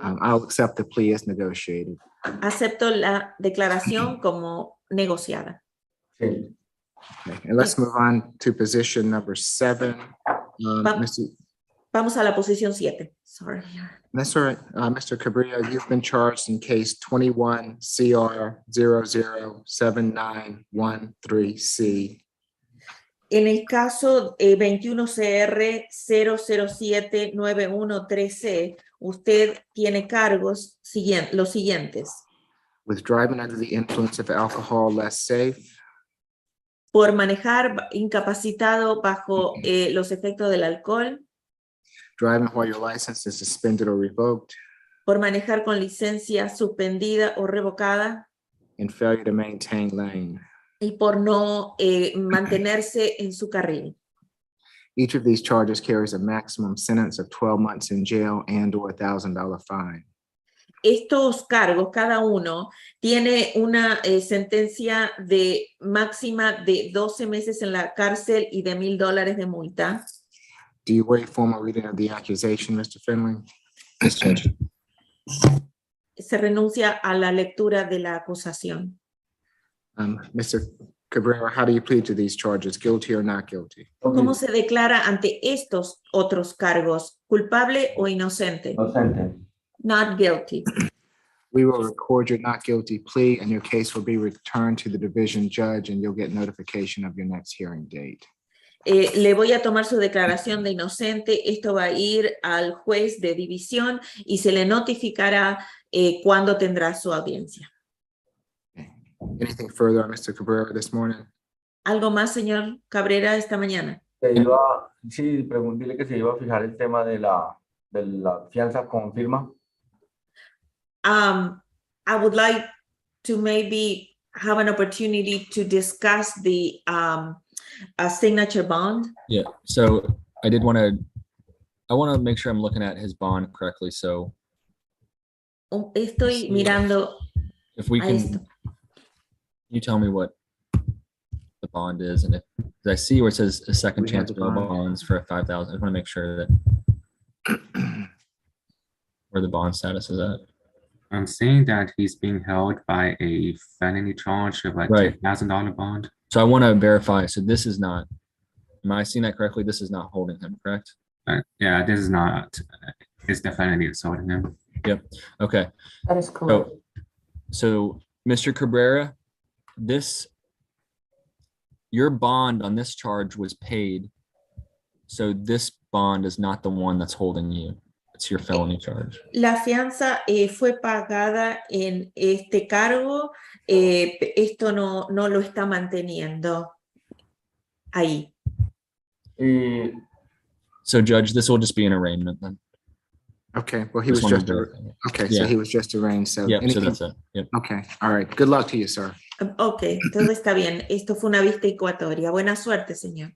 [SPEAKER 1] I'll accept the plea as negotiated.
[SPEAKER 10] Acepto la declaración como
[SPEAKER 18] negociada.
[SPEAKER 14] Sí.
[SPEAKER 1] Okay, and let's move on to position number 7.
[SPEAKER 18] Va- Vamos a la posición 7. Sorry.
[SPEAKER 1] That's all right. Mr. Cabrera, you've been charged in case 21 CR 007913C.
[SPEAKER 18] En el caso 21 CR 0079113C, usted tiene cargos los siguientes.
[SPEAKER 1] With driving under the influence of alcohol less safe,
[SPEAKER 18] Por manejar incapacitado bajo los efectos del alcohol,
[SPEAKER 1] driving while your license is suspended or revoked,
[SPEAKER 18] por manejar con licencia suspendida o revocada
[SPEAKER 1] and failure to maintain lane.
[SPEAKER 18] y por no mantenerse en su carril.
[SPEAKER 1] Each of these charges carries a maximum sentence of 12 months in jail and/or $1,000 fine.
[SPEAKER 18] Estos cargos, cada uno, tiene una sentencia de máxima de 12 meses en la cárcel y de $1,000 de multa.
[SPEAKER 1] Do you waive formal reading of the accusation, Mr. Finley?
[SPEAKER 3] Yes, Judge.
[SPEAKER 18] Se renuncia a la lectura de la acusación.
[SPEAKER 1] Mr. Cabrera, how do you plead to these charges, guilty or not guilty?
[SPEAKER 18] ¿Cómo se declara ante estos otros cargos? ¿Culpable o inocente?
[SPEAKER 14] Inocente.
[SPEAKER 18] Not guilty.
[SPEAKER 1] We will record your not guilty plea and your case will be returned to the division judge and you'll get notification of your next hearing date.
[SPEAKER 18] Le voy a tomar su declaración de inocente. Esto va a ir al juez de división y se le notificará cuándo tendrá su audiencia.
[SPEAKER 1] Anything further on Mr. Cabrera this morning?
[SPEAKER 18] ¿Algo más, señor Cabrera, esta mañana?
[SPEAKER 14] Sí, dile que se iba a fijar el tema de la fianza con firma.
[SPEAKER 18] I would like to maybe have an opportunity to discuss the a signature bond.
[SPEAKER 3] Yeah, so I want to make sure I'm looking at his bond correctly. So
[SPEAKER 18] Estoy mirando
[SPEAKER 3] if we
[SPEAKER 18] a esto.
[SPEAKER 3] can, you tell me what the bond is, and if I see where it says a second
[SPEAKER 1] We have
[SPEAKER 3] chance
[SPEAKER 1] the
[SPEAKER 3] bail
[SPEAKER 1] bond.
[SPEAKER 3] bonds for 5,000, I want to make sure that where the bond status is at.
[SPEAKER 5] I'm seeing that he's being held by a felony charge of a
[SPEAKER 3] Right.
[SPEAKER 5] $10,000 bond.
[SPEAKER 3] So I want to verify. So this is not. Am I seeing that correctly? This is not holding him, correct?
[SPEAKER 5] Yeah, this is not, it's definitely assaulting him.
[SPEAKER 3] Yep. Okay.
[SPEAKER 12] That is correct.
[SPEAKER 3] So Mr. Cabrera, your bond on this charge was paid. So this bond is not the one that's holding you. It's your felony charge.
[SPEAKER 18] La fianza fue pagada en este cargo. Esto no lo está manteniendo ahí.
[SPEAKER 3] So Judge, this will just be an arraignment then.
[SPEAKER 1] Okay, well, he was
[SPEAKER 3] Just wanted
[SPEAKER 1] just,
[SPEAKER 3] to verify.
[SPEAKER 1] okay, so
[SPEAKER 3] Yeah.
[SPEAKER 1] he was just arraigned, so.
[SPEAKER 3] Yeah, so
[SPEAKER 1] anything-
[SPEAKER 3] that's it. Yep.
[SPEAKER 1] Okay, all right. Good luck to you, sir.
[SPEAKER 18] Ok, todo está bien. Esto fue una vista ecuatoria. Buena suerte, señor.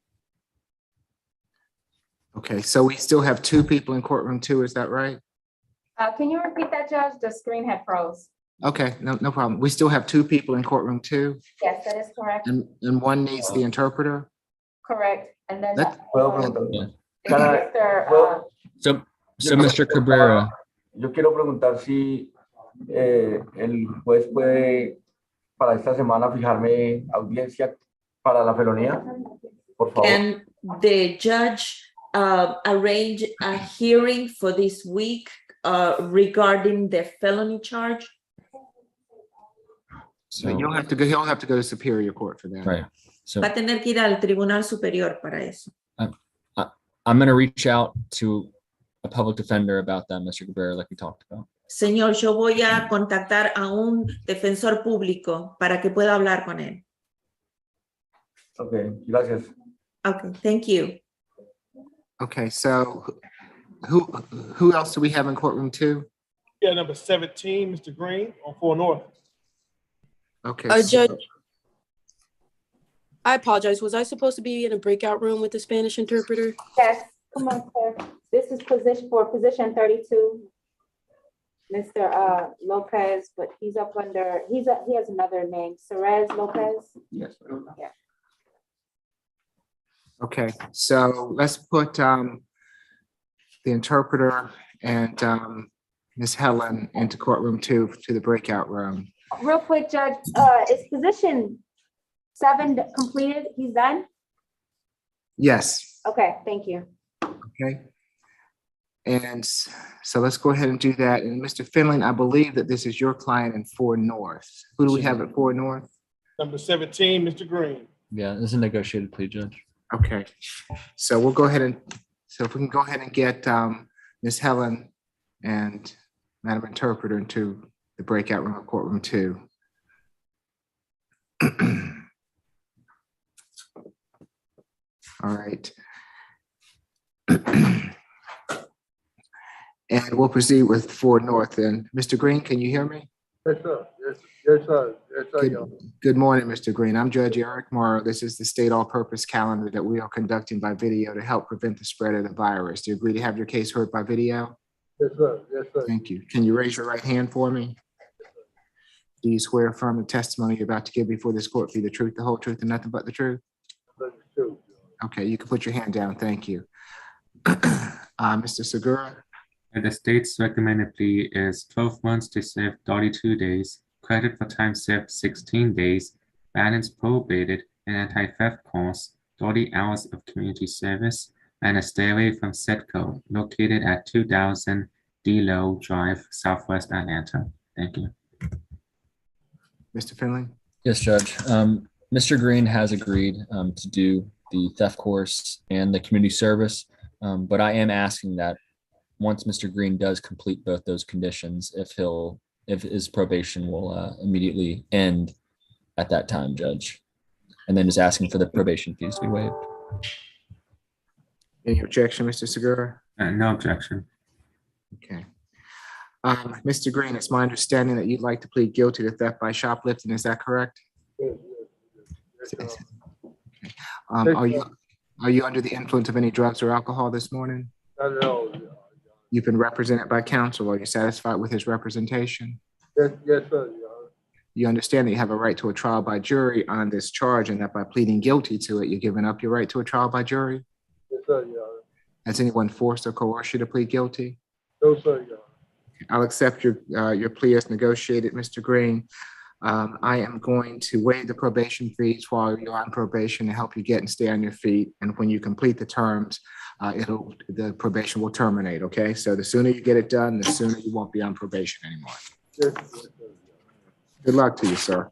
[SPEAKER 1] Okay, so we still have 2 people in courtroom 2, is that right?
[SPEAKER 2] Can you repeat that, Judge? The screen had froze.
[SPEAKER 1] Okay, no problem. We still have 2 people in courtroom 2,
[SPEAKER 2] Yes, that is correct.
[SPEAKER 1] and one needs the interpreter?
[SPEAKER 2] Correct. And then.
[SPEAKER 1] That-
[SPEAKER 3] So Mr. Cabrera,
[SPEAKER 14] Yo quiero preguntar si el juez puede para esta semana fijarme audiencia para la felonía, por favor.
[SPEAKER 18] Can the judge arrange a hearing for this week regarding the felony charge?
[SPEAKER 1] So he'll have to go to Superior Court for that.
[SPEAKER 3] right. So
[SPEAKER 18] Va a tener que ir al Tribunal Superior para eso.
[SPEAKER 3] I'm going to reach out to a public defender about that, Mr. Cabrera, like we talked about.
[SPEAKER 18] Señor, yo voy a contactar a un defensor público para que pueda hablar con él.
[SPEAKER 14] Ok, gracias.
[SPEAKER 18] Okay, thank you.
[SPEAKER 1] Okay, so who else do we have in courtroom 2?
[SPEAKER 13] Yeah, number 17, Mr. Green on 4 North.
[SPEAKER 1] Okay.
[SPEAKER 9] Judge, I apologize. Was I supposed to be in a breakout room with the Spanish interpreter?
[SPEAKER 2] Yes, come on, sir. This is position 32. Mr. Lopez, but he's up under, he has another name, Cerez Lopez.
[SPEAKER 14] Yes.
[SPEAKER 2] Yeah.
[SPEAKER 1] Okay, so let's put the interpreter and Ms. Helen into courtroom 2 to the breakout room.
[SPEAKER 2] Real quick, Judge, is position 7 completed? He's done?
[SPEAKER 1] Yes,
[SPEAKER 2] Okay, thank you.
[SPEAKER 1] okay. And so let's go ahead and do that. And Mr. Finley, I believe that this is your client in 4 North. Who do we have at 4 North?
[SPEAKER 13] Number 17, Mr. Green.
[SPEAKER 3] Yeah, this is a negotiated plea, Judge.
[SPEAKER 1] Okay, so we'll go ahead and, so if we can go ahead and get Ms. Helen and Madam Interpreter into the breakout room of courtroom 2. All right. And we'll proceed with 4 North then. Mr. Green, can you hear me?
[SPEAKER 4] Yes, sir. Yes, sir. Yes, sir. Your
[SPEAKER 1] Good morning, Mr. Green. I'm Judge Eric Morrow. This is the state all-purpose calendar that we are conducting by video to help prevent the spread of the virus. Do you agree to have your case heard by video?
[SPEAKER 4] Yes, sir. Yes, sir.
[SPEAKER 1] Thank you. Can you raise your right hand for me? Do you swear affirm the testimony you're about to give before this court be the truth, the whole truth, and nothing but the truth?
[SPEAKER 4] That's true.
[SPEAKER 1] Okay, you can put your hand down. Thank you. Mr. Segura?
[SPEAKER 5] The state's recommended plea is 12 months to serve 32 days, credit for time served 16 days, balance probated, and anti-theft course, 30 hours of community service, and a stay away from Setco, located at 2000 D Low Drive, Southwest Atlanta. Thank you.
[SPEAKER 1] Mr. Finley?
[SPEAKER 3] Yes, Judge. Mr. Green has agreed to do the theft course and the community service, but I am asking that once Mr. Green does complete both those conditions, if his probation will immediately end at that time, Judge. And then just asking for the probation fees to be waived.
[SPEAKER 1] Any objection, Mr. Segura?
[SPEAKER 5] No objection.
[SPEAKER 1] Okay. Mr. Green, it's my understanding that you'd like to plead guilty to theft by shoplifting. Is that correct?
[SPEAKER 4] Yes, yes, yes.
[SPEAKER 1] Are you under the influence of any drugs or alcohol this morning?
[SPEAKER 4] Not at all.
[SPEAKER 1] You've been represented by counsel. Are you satisfied with his representation?
[SPEAKER 4] Yes, yes, sir. Your Honor.
[SPEAKER 1] You understand that you have a right to a trial by jury on this charge and that by pleading guilty to it, you're giving up your right to a trial by jury?
[SPEAKER 4] Yes, sir, Your Honor.
[SPEAKER 1] Has anyone forced or coerced you to plead guilty?
[SPEAKER 4] No, sir, Your Honor.
[SPEAKER 1] I'll accept your plea as negotiated, Mr. Green. I am going to waive the probation fees while you're on probation to help you get and stay on your feet. And when you complete the terms, the probation will terminate, okay? So the sooner you get it done, the sooner you won't be on probation anymore.
[SPEAKER 4] Yes, yes, sir, Your Honor.
[SPEAKER 1] Good luck to you, sir.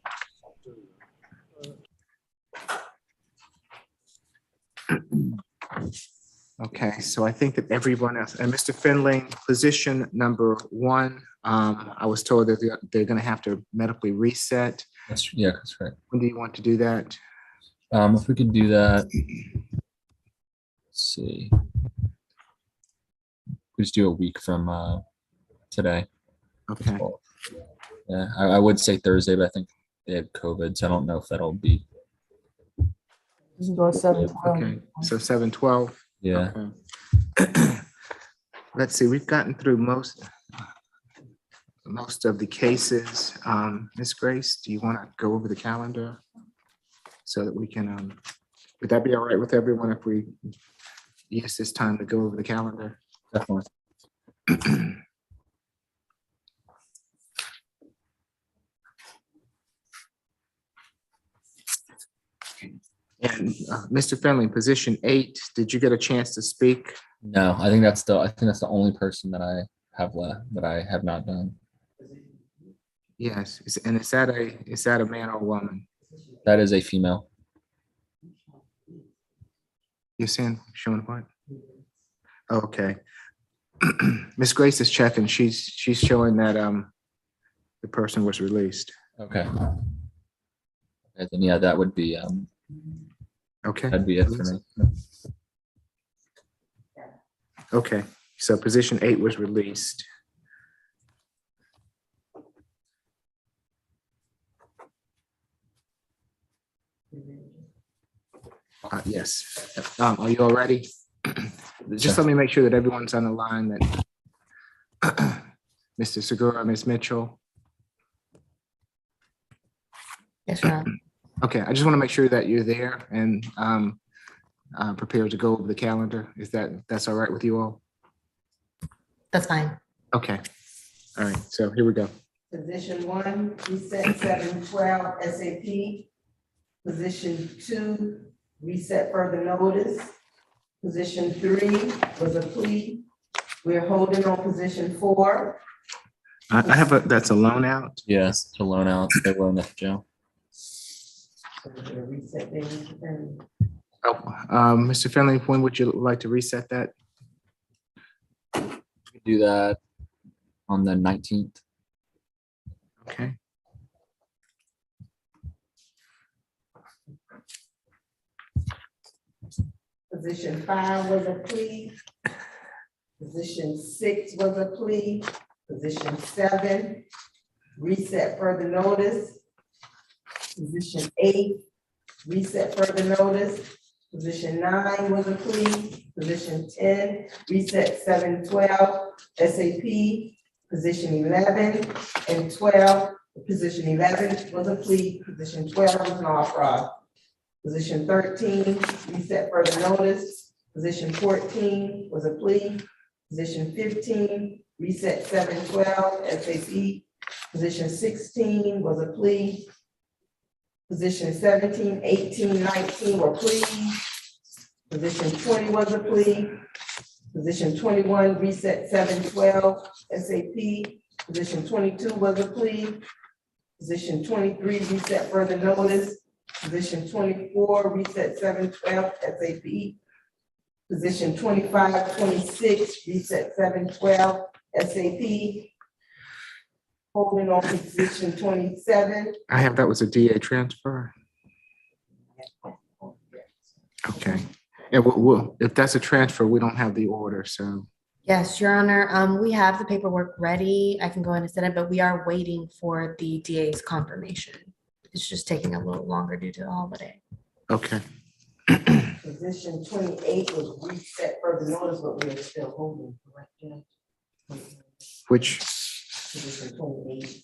[SPEAKER 1] Okay, so I think that everyone else, and Mr. Finley, position number 1, I was told that they're gonna have to medically reset.
[SPEAKER 3] Yeah, that's right.
[SPEAKER 1] When do you want to do that?
[SPEAKER 3] If we could do that, let's see. We just do a week from today.
[SPEAKER 1] Okay.
[SPEAKER 3] Yeah, I would say Thursday, but I think they have COVID, so I don't know if that'll be.
[SPEAKER 12] You can go 7/12.
[SPEAKER 1] Okay, so 7/12.
[SPEAKER 3] Yeah.
[SPEAKER 1] Okay. Let's see, we've gotten through most of the cases. Ms. Grace, do you want to go over the calendar so that we can, would that be all right with everyone if we use this time to go over the calendar?
[SPEAKER 3] Definitely.
[SPEAKER 1] And Mr. Finley, position 8, did you get a chance to speak?
[SPEAKER 3] No, I think that's the only person that I have left that I have not done.
[SPEAKER 1] Yes, and is that a man or woman?
[SPEAKER 3] That is a female.
[SPEAKER 1] You're saying, showing what? Okay. Miss Grace is checking. She's showing that the person was released.
[SPEAKER 3] Okay. And then yeah, that would be
[SPEAKER 1] okay.
[SPEAKER 3] That'd be it for me.
[SPEAKER 1] Okay, so position 8 was released. Yes. Are you all ready? Just let me make sure that everyone's on the line, that Mr. Segura, Ms. Mitchell.
[SPEAKER 10] Yes, Your Honor.
[SPEAKER 1] Okay, I just want to make sure that you're there and prepared to go over the calendar. That's all right with you all?
[SPEAKER 10] That's fine.
[SPEAKER 1] Okay. All right, so here we go.
[SPEAKER 8] Position 1, reset 712 SAP. Position 2, reset further notice. Position 3 was a plea. We're holding on position 4.
[SPEAKER 1] I have a, that's a loan out.
[SPEAKER 3] Yes, the loan out, they were in the jail.
[SPEAKER 8] So we're gonna reset things and
[SPEAKER 1] Oh, Mr. Finley, when would you like to reset that?
[SPEAKER 3] We could do that on the 19th.
[SPEAKER 1] Okay.
[SPEAKER 8] Position 5 was a plea. Position 6 was a plea. Position 7, reset further notice. Position 8, reset further notice. Position 9 was a plea. Position 10, reset 712 SAP. Position 11 and 12, position 11 was a plea. Position 12 was non-fraud. Position 13, reset further notice. Position 14 was a plea. Position 15, reset 712 SAP. Position 16 was a plea. Position 17, 18, 19 were pleas. Position 20 was a plea. Position 21, reset 712 SAP. Position 22 was a plea. Position 23, reset further notice. Position 24, reset 712 SAP. Position 25, 26, reset 712 SAP. Holding on position 27.
[SPEAKER 1] I have that was a DA transfer. Okay. And if that's a transfer, we don't have the order, so.
[SPEAKER 10] Yes, Your Honor, we have the paperwork ready. I can go in and send it, but we are waiting for the DA's confirmation. It's just taking a little longer due to the holiday.
[SPEAKER 1] Okay.
[SPEAKER 8] Position 28 was reset further notice, but we're still holding, correct, Judge?
[SPEAKER 1] Which,
[SPEAKER 8] Position 28.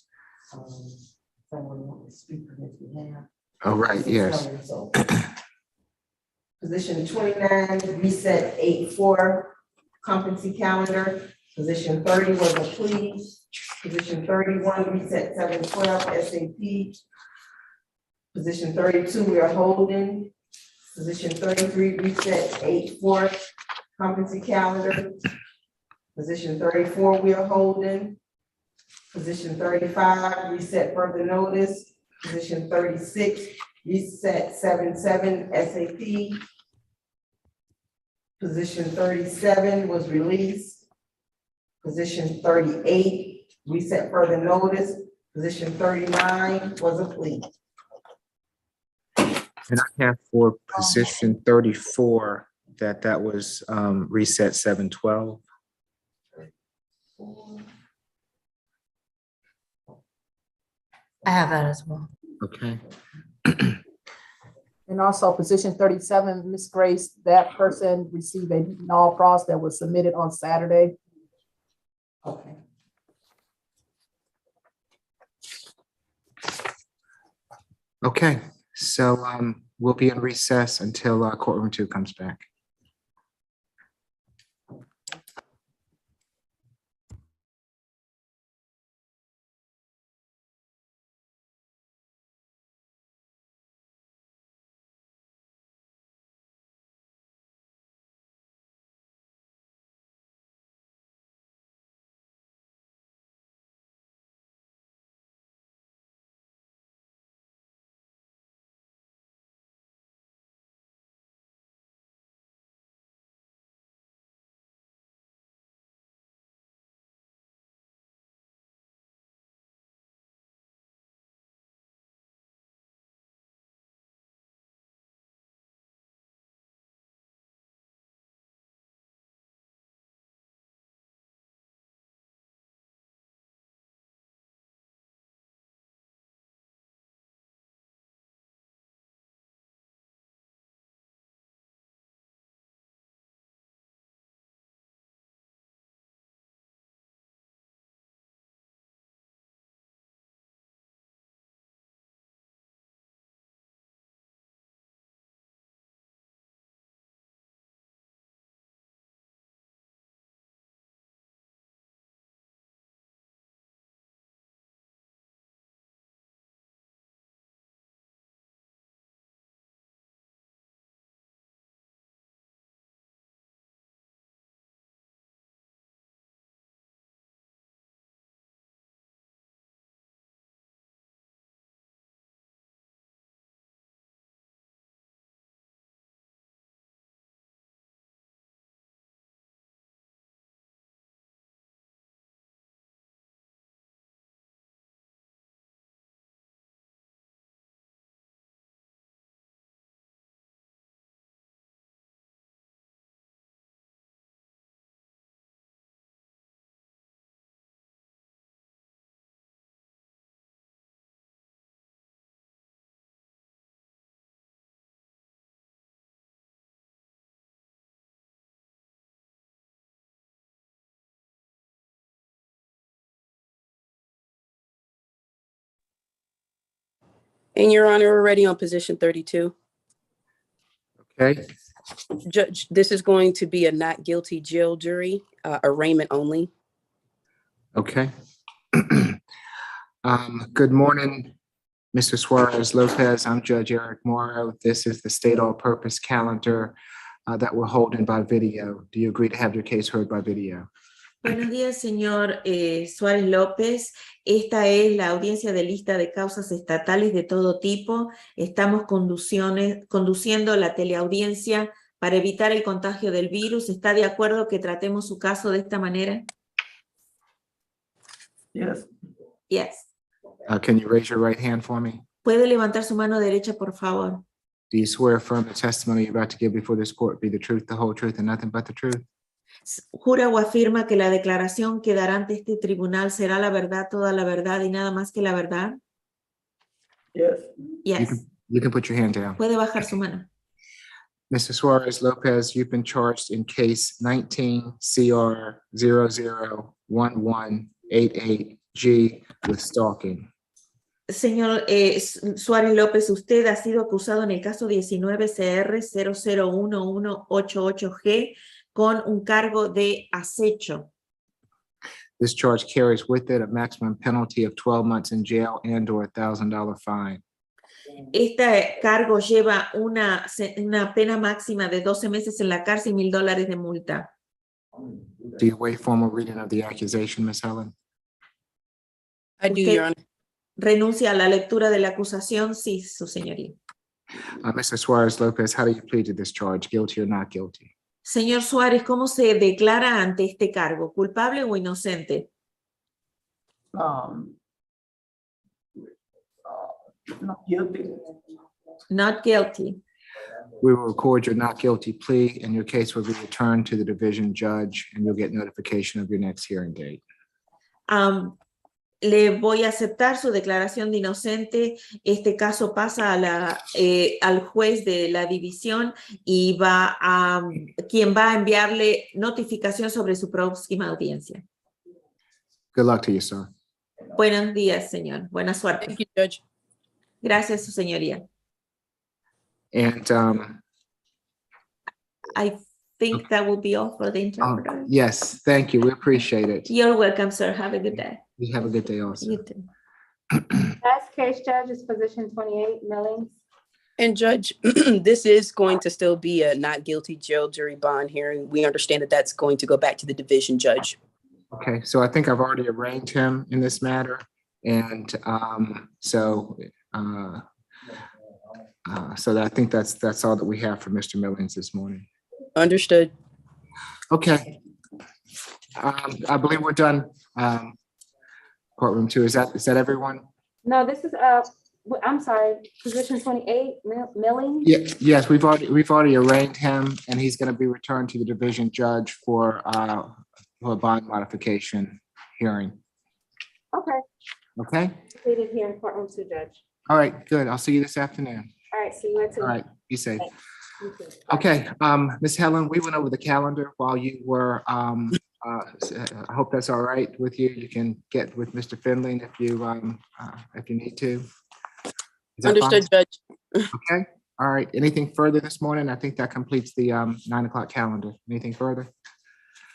[SPEAKER 8] Someone want to speak on his behalf.
[SPEAKER 1] oh, right, yes.
[SPEAKER 8] So, Position 29, reset 8-4 competency calendar. Position 30 was a plea. Position 31, reset 712 SAP. Position 32, we are holding. Position 33, reset 8-4 competency calendar. Position 34, we are holding. Position 35, reset further notice. Position 36, reset 7-7 SAP. Position 37 was released. Position 38, reset further notice. Position 39 was a plea.
[SPEAKER 1] And I have for position 34 that was reset 712.
[SPEAKER 10] I have that as well.
[SPEAKER 1] Okay.
[SPEAKER 12] And also position 37, Ms. Grace, that person received a null pros that was submitted on Saturday.
[SPEAKER 8] Okay.
[SPEAKER 1] Okay, so we'll be in recess until courtroom 2 comes back.
[SPEAKER 9] And Your Honor, we're already on position 32.
[SPEAKER 1] Okay,
[SPEAKER 9] Judge, this is going to be a not guilty jail jury, arraignment only.
[SPEAKER 1] okay. Good morning, Mr. Suarez Lopez. I'm Judge Eric Morrow. This is the state all-purpose calendar that we're holding by video. Do you agree to have your case heard by video?
[SPEAKER 18] Buenos días, señor Suárez López. Esta es la audiencia de lista de causas estatales de todo tipo. Estamos conduciendo la teleaudiencia para evitar el contagio del virus. ¿Está de acuerdo que tratemos su caso de esta manera?
[SPEAKER 12] Yes.
[SPEAKER 18] Yes.
[SPEAKER 1] Can you raise your right hand for me?
[SPEAKER 18] ¿Puede levantar su mano derecha, por favor?
[SPEAKER 1] Do you swear affirm the testimony you're about to give before this court be the truth, the whole truth, and nothing but the truth?
[SPEAKER 18] ¿Jura o afirma que la declaración que dará ante este tribunal será la verdad, toda la verdad y nada más que la verdad?
[SPEAKER 12] Yes.
[SPEAKER 18] Yes.
[SPEAKER 1] You can put your hand down.
[SPEAKER 18] Puede bajar su mano.
[SPEAKER 1] Mr. Suarez Lopez, you've been charged in case 19 CR 001188G with stalking.
[SPEAKER 18] Señor Suárez López, usted ha sido acusado en el caso 19 CR 001188G con un cargo de acecho.
[SPEAKER 1] This charge carries with it a maximum penalty of 12 months in jail and or $1,000 fine.
[SPEAKER 18] Este cargo lleva una pena máxima de 12 meses en la cárcel y $1,000 de multa.
[SPEAKER 1] Do you waive formal reading of the accusation, Ms. Helen?
[SPEAKER 9] I do, Your Honor.
[SPEAKER 18] ¿Renuncia a la lectura de la acusación? Sí, su señoría.
[SPEAKER 1] Mr. Suarez Lopez, how do you plead to this charge, guilty or not guilty?
[SPEAKER 18] Señor Suárez, ¿cómo se declara ante este cargo? ¿Culpable o inocente?
[SPEAKER 12] Not guilty.
[SPEAKER 18] Not guilty.
[SPEAKER 1] We will record your not guilty plea and your case will be returned to the division judge and you'll get notification of your next hearing date.
[SPEAKER 18] Le voy a aceptar su declaración de inocente. Este caso pasa a al juez de la división y quien va a enviarle notificación sobre su próxima audiencia.
[SPEAKER 1] Good luck to you, sir.
[SPEAKER 18] Buenos días, señor. Buena suerte.
[SPEAKER 9] Thank you, Judge.
[SPEAKER 18] Gracias, su señoría.
[SPEAKER 1] And
[SPEAKER 18] I think that will be all for the interpreter.
[SPEAKER 1] yes, thank you. We appreciate it.
[SPEAKER 18] You're welcome, sir. Have a good day.
[SPEAKER 1] You have a good day also.
[SPEAKER 18] You too.
[SPEAKER 2] Last case, Judge, is position 28, Millings.
[SPEAKER 9] And Judge, this is going to still be a not guilty jail jury bond hearing. We understand that that's going to go back to the division judge.
[SPEAKER 1] Okay, so I think I've already arraigned him in this matter. And so I think that's all that we have for Mr. Millings this morning.
[SPEAKER 9] Understood.
[SPEAKER 1] Okay. I believe we're done. Courtroom 2, is that everyone?
[SPEAKER 2] No, this is, I'm sorry, position 28, Millings?
[SPEAKER 1] Yeah, yes, we've already arraigned him and he's going to be returned to the division judge for a bond modification hearing.
[SPEAKER 2] Okay,
[SPEAKER 1] Okay?
[SPEAKER 2] completed here in courtroom 2, Judge.
[SPEAKER 1] All right, good. I'll see you this afternoon.
[SPEAKER 2] All right, see you at 2.
[SPEAKER 1] All right, be safe.
[SPEAKER 2] Thanks. You too.
[SPEAKER 1] Okay, Ms. Helen, we went over the calendar while you were, I hope that's all right with you. You can get with Mr. Finley if you need to. Is that fine?
[SPEAKER 9] Understood, Judge.
[SPEAKER 1] Okay, all right. Anything further this morning? I think that completes the 9 o'clock calendar. Anything further?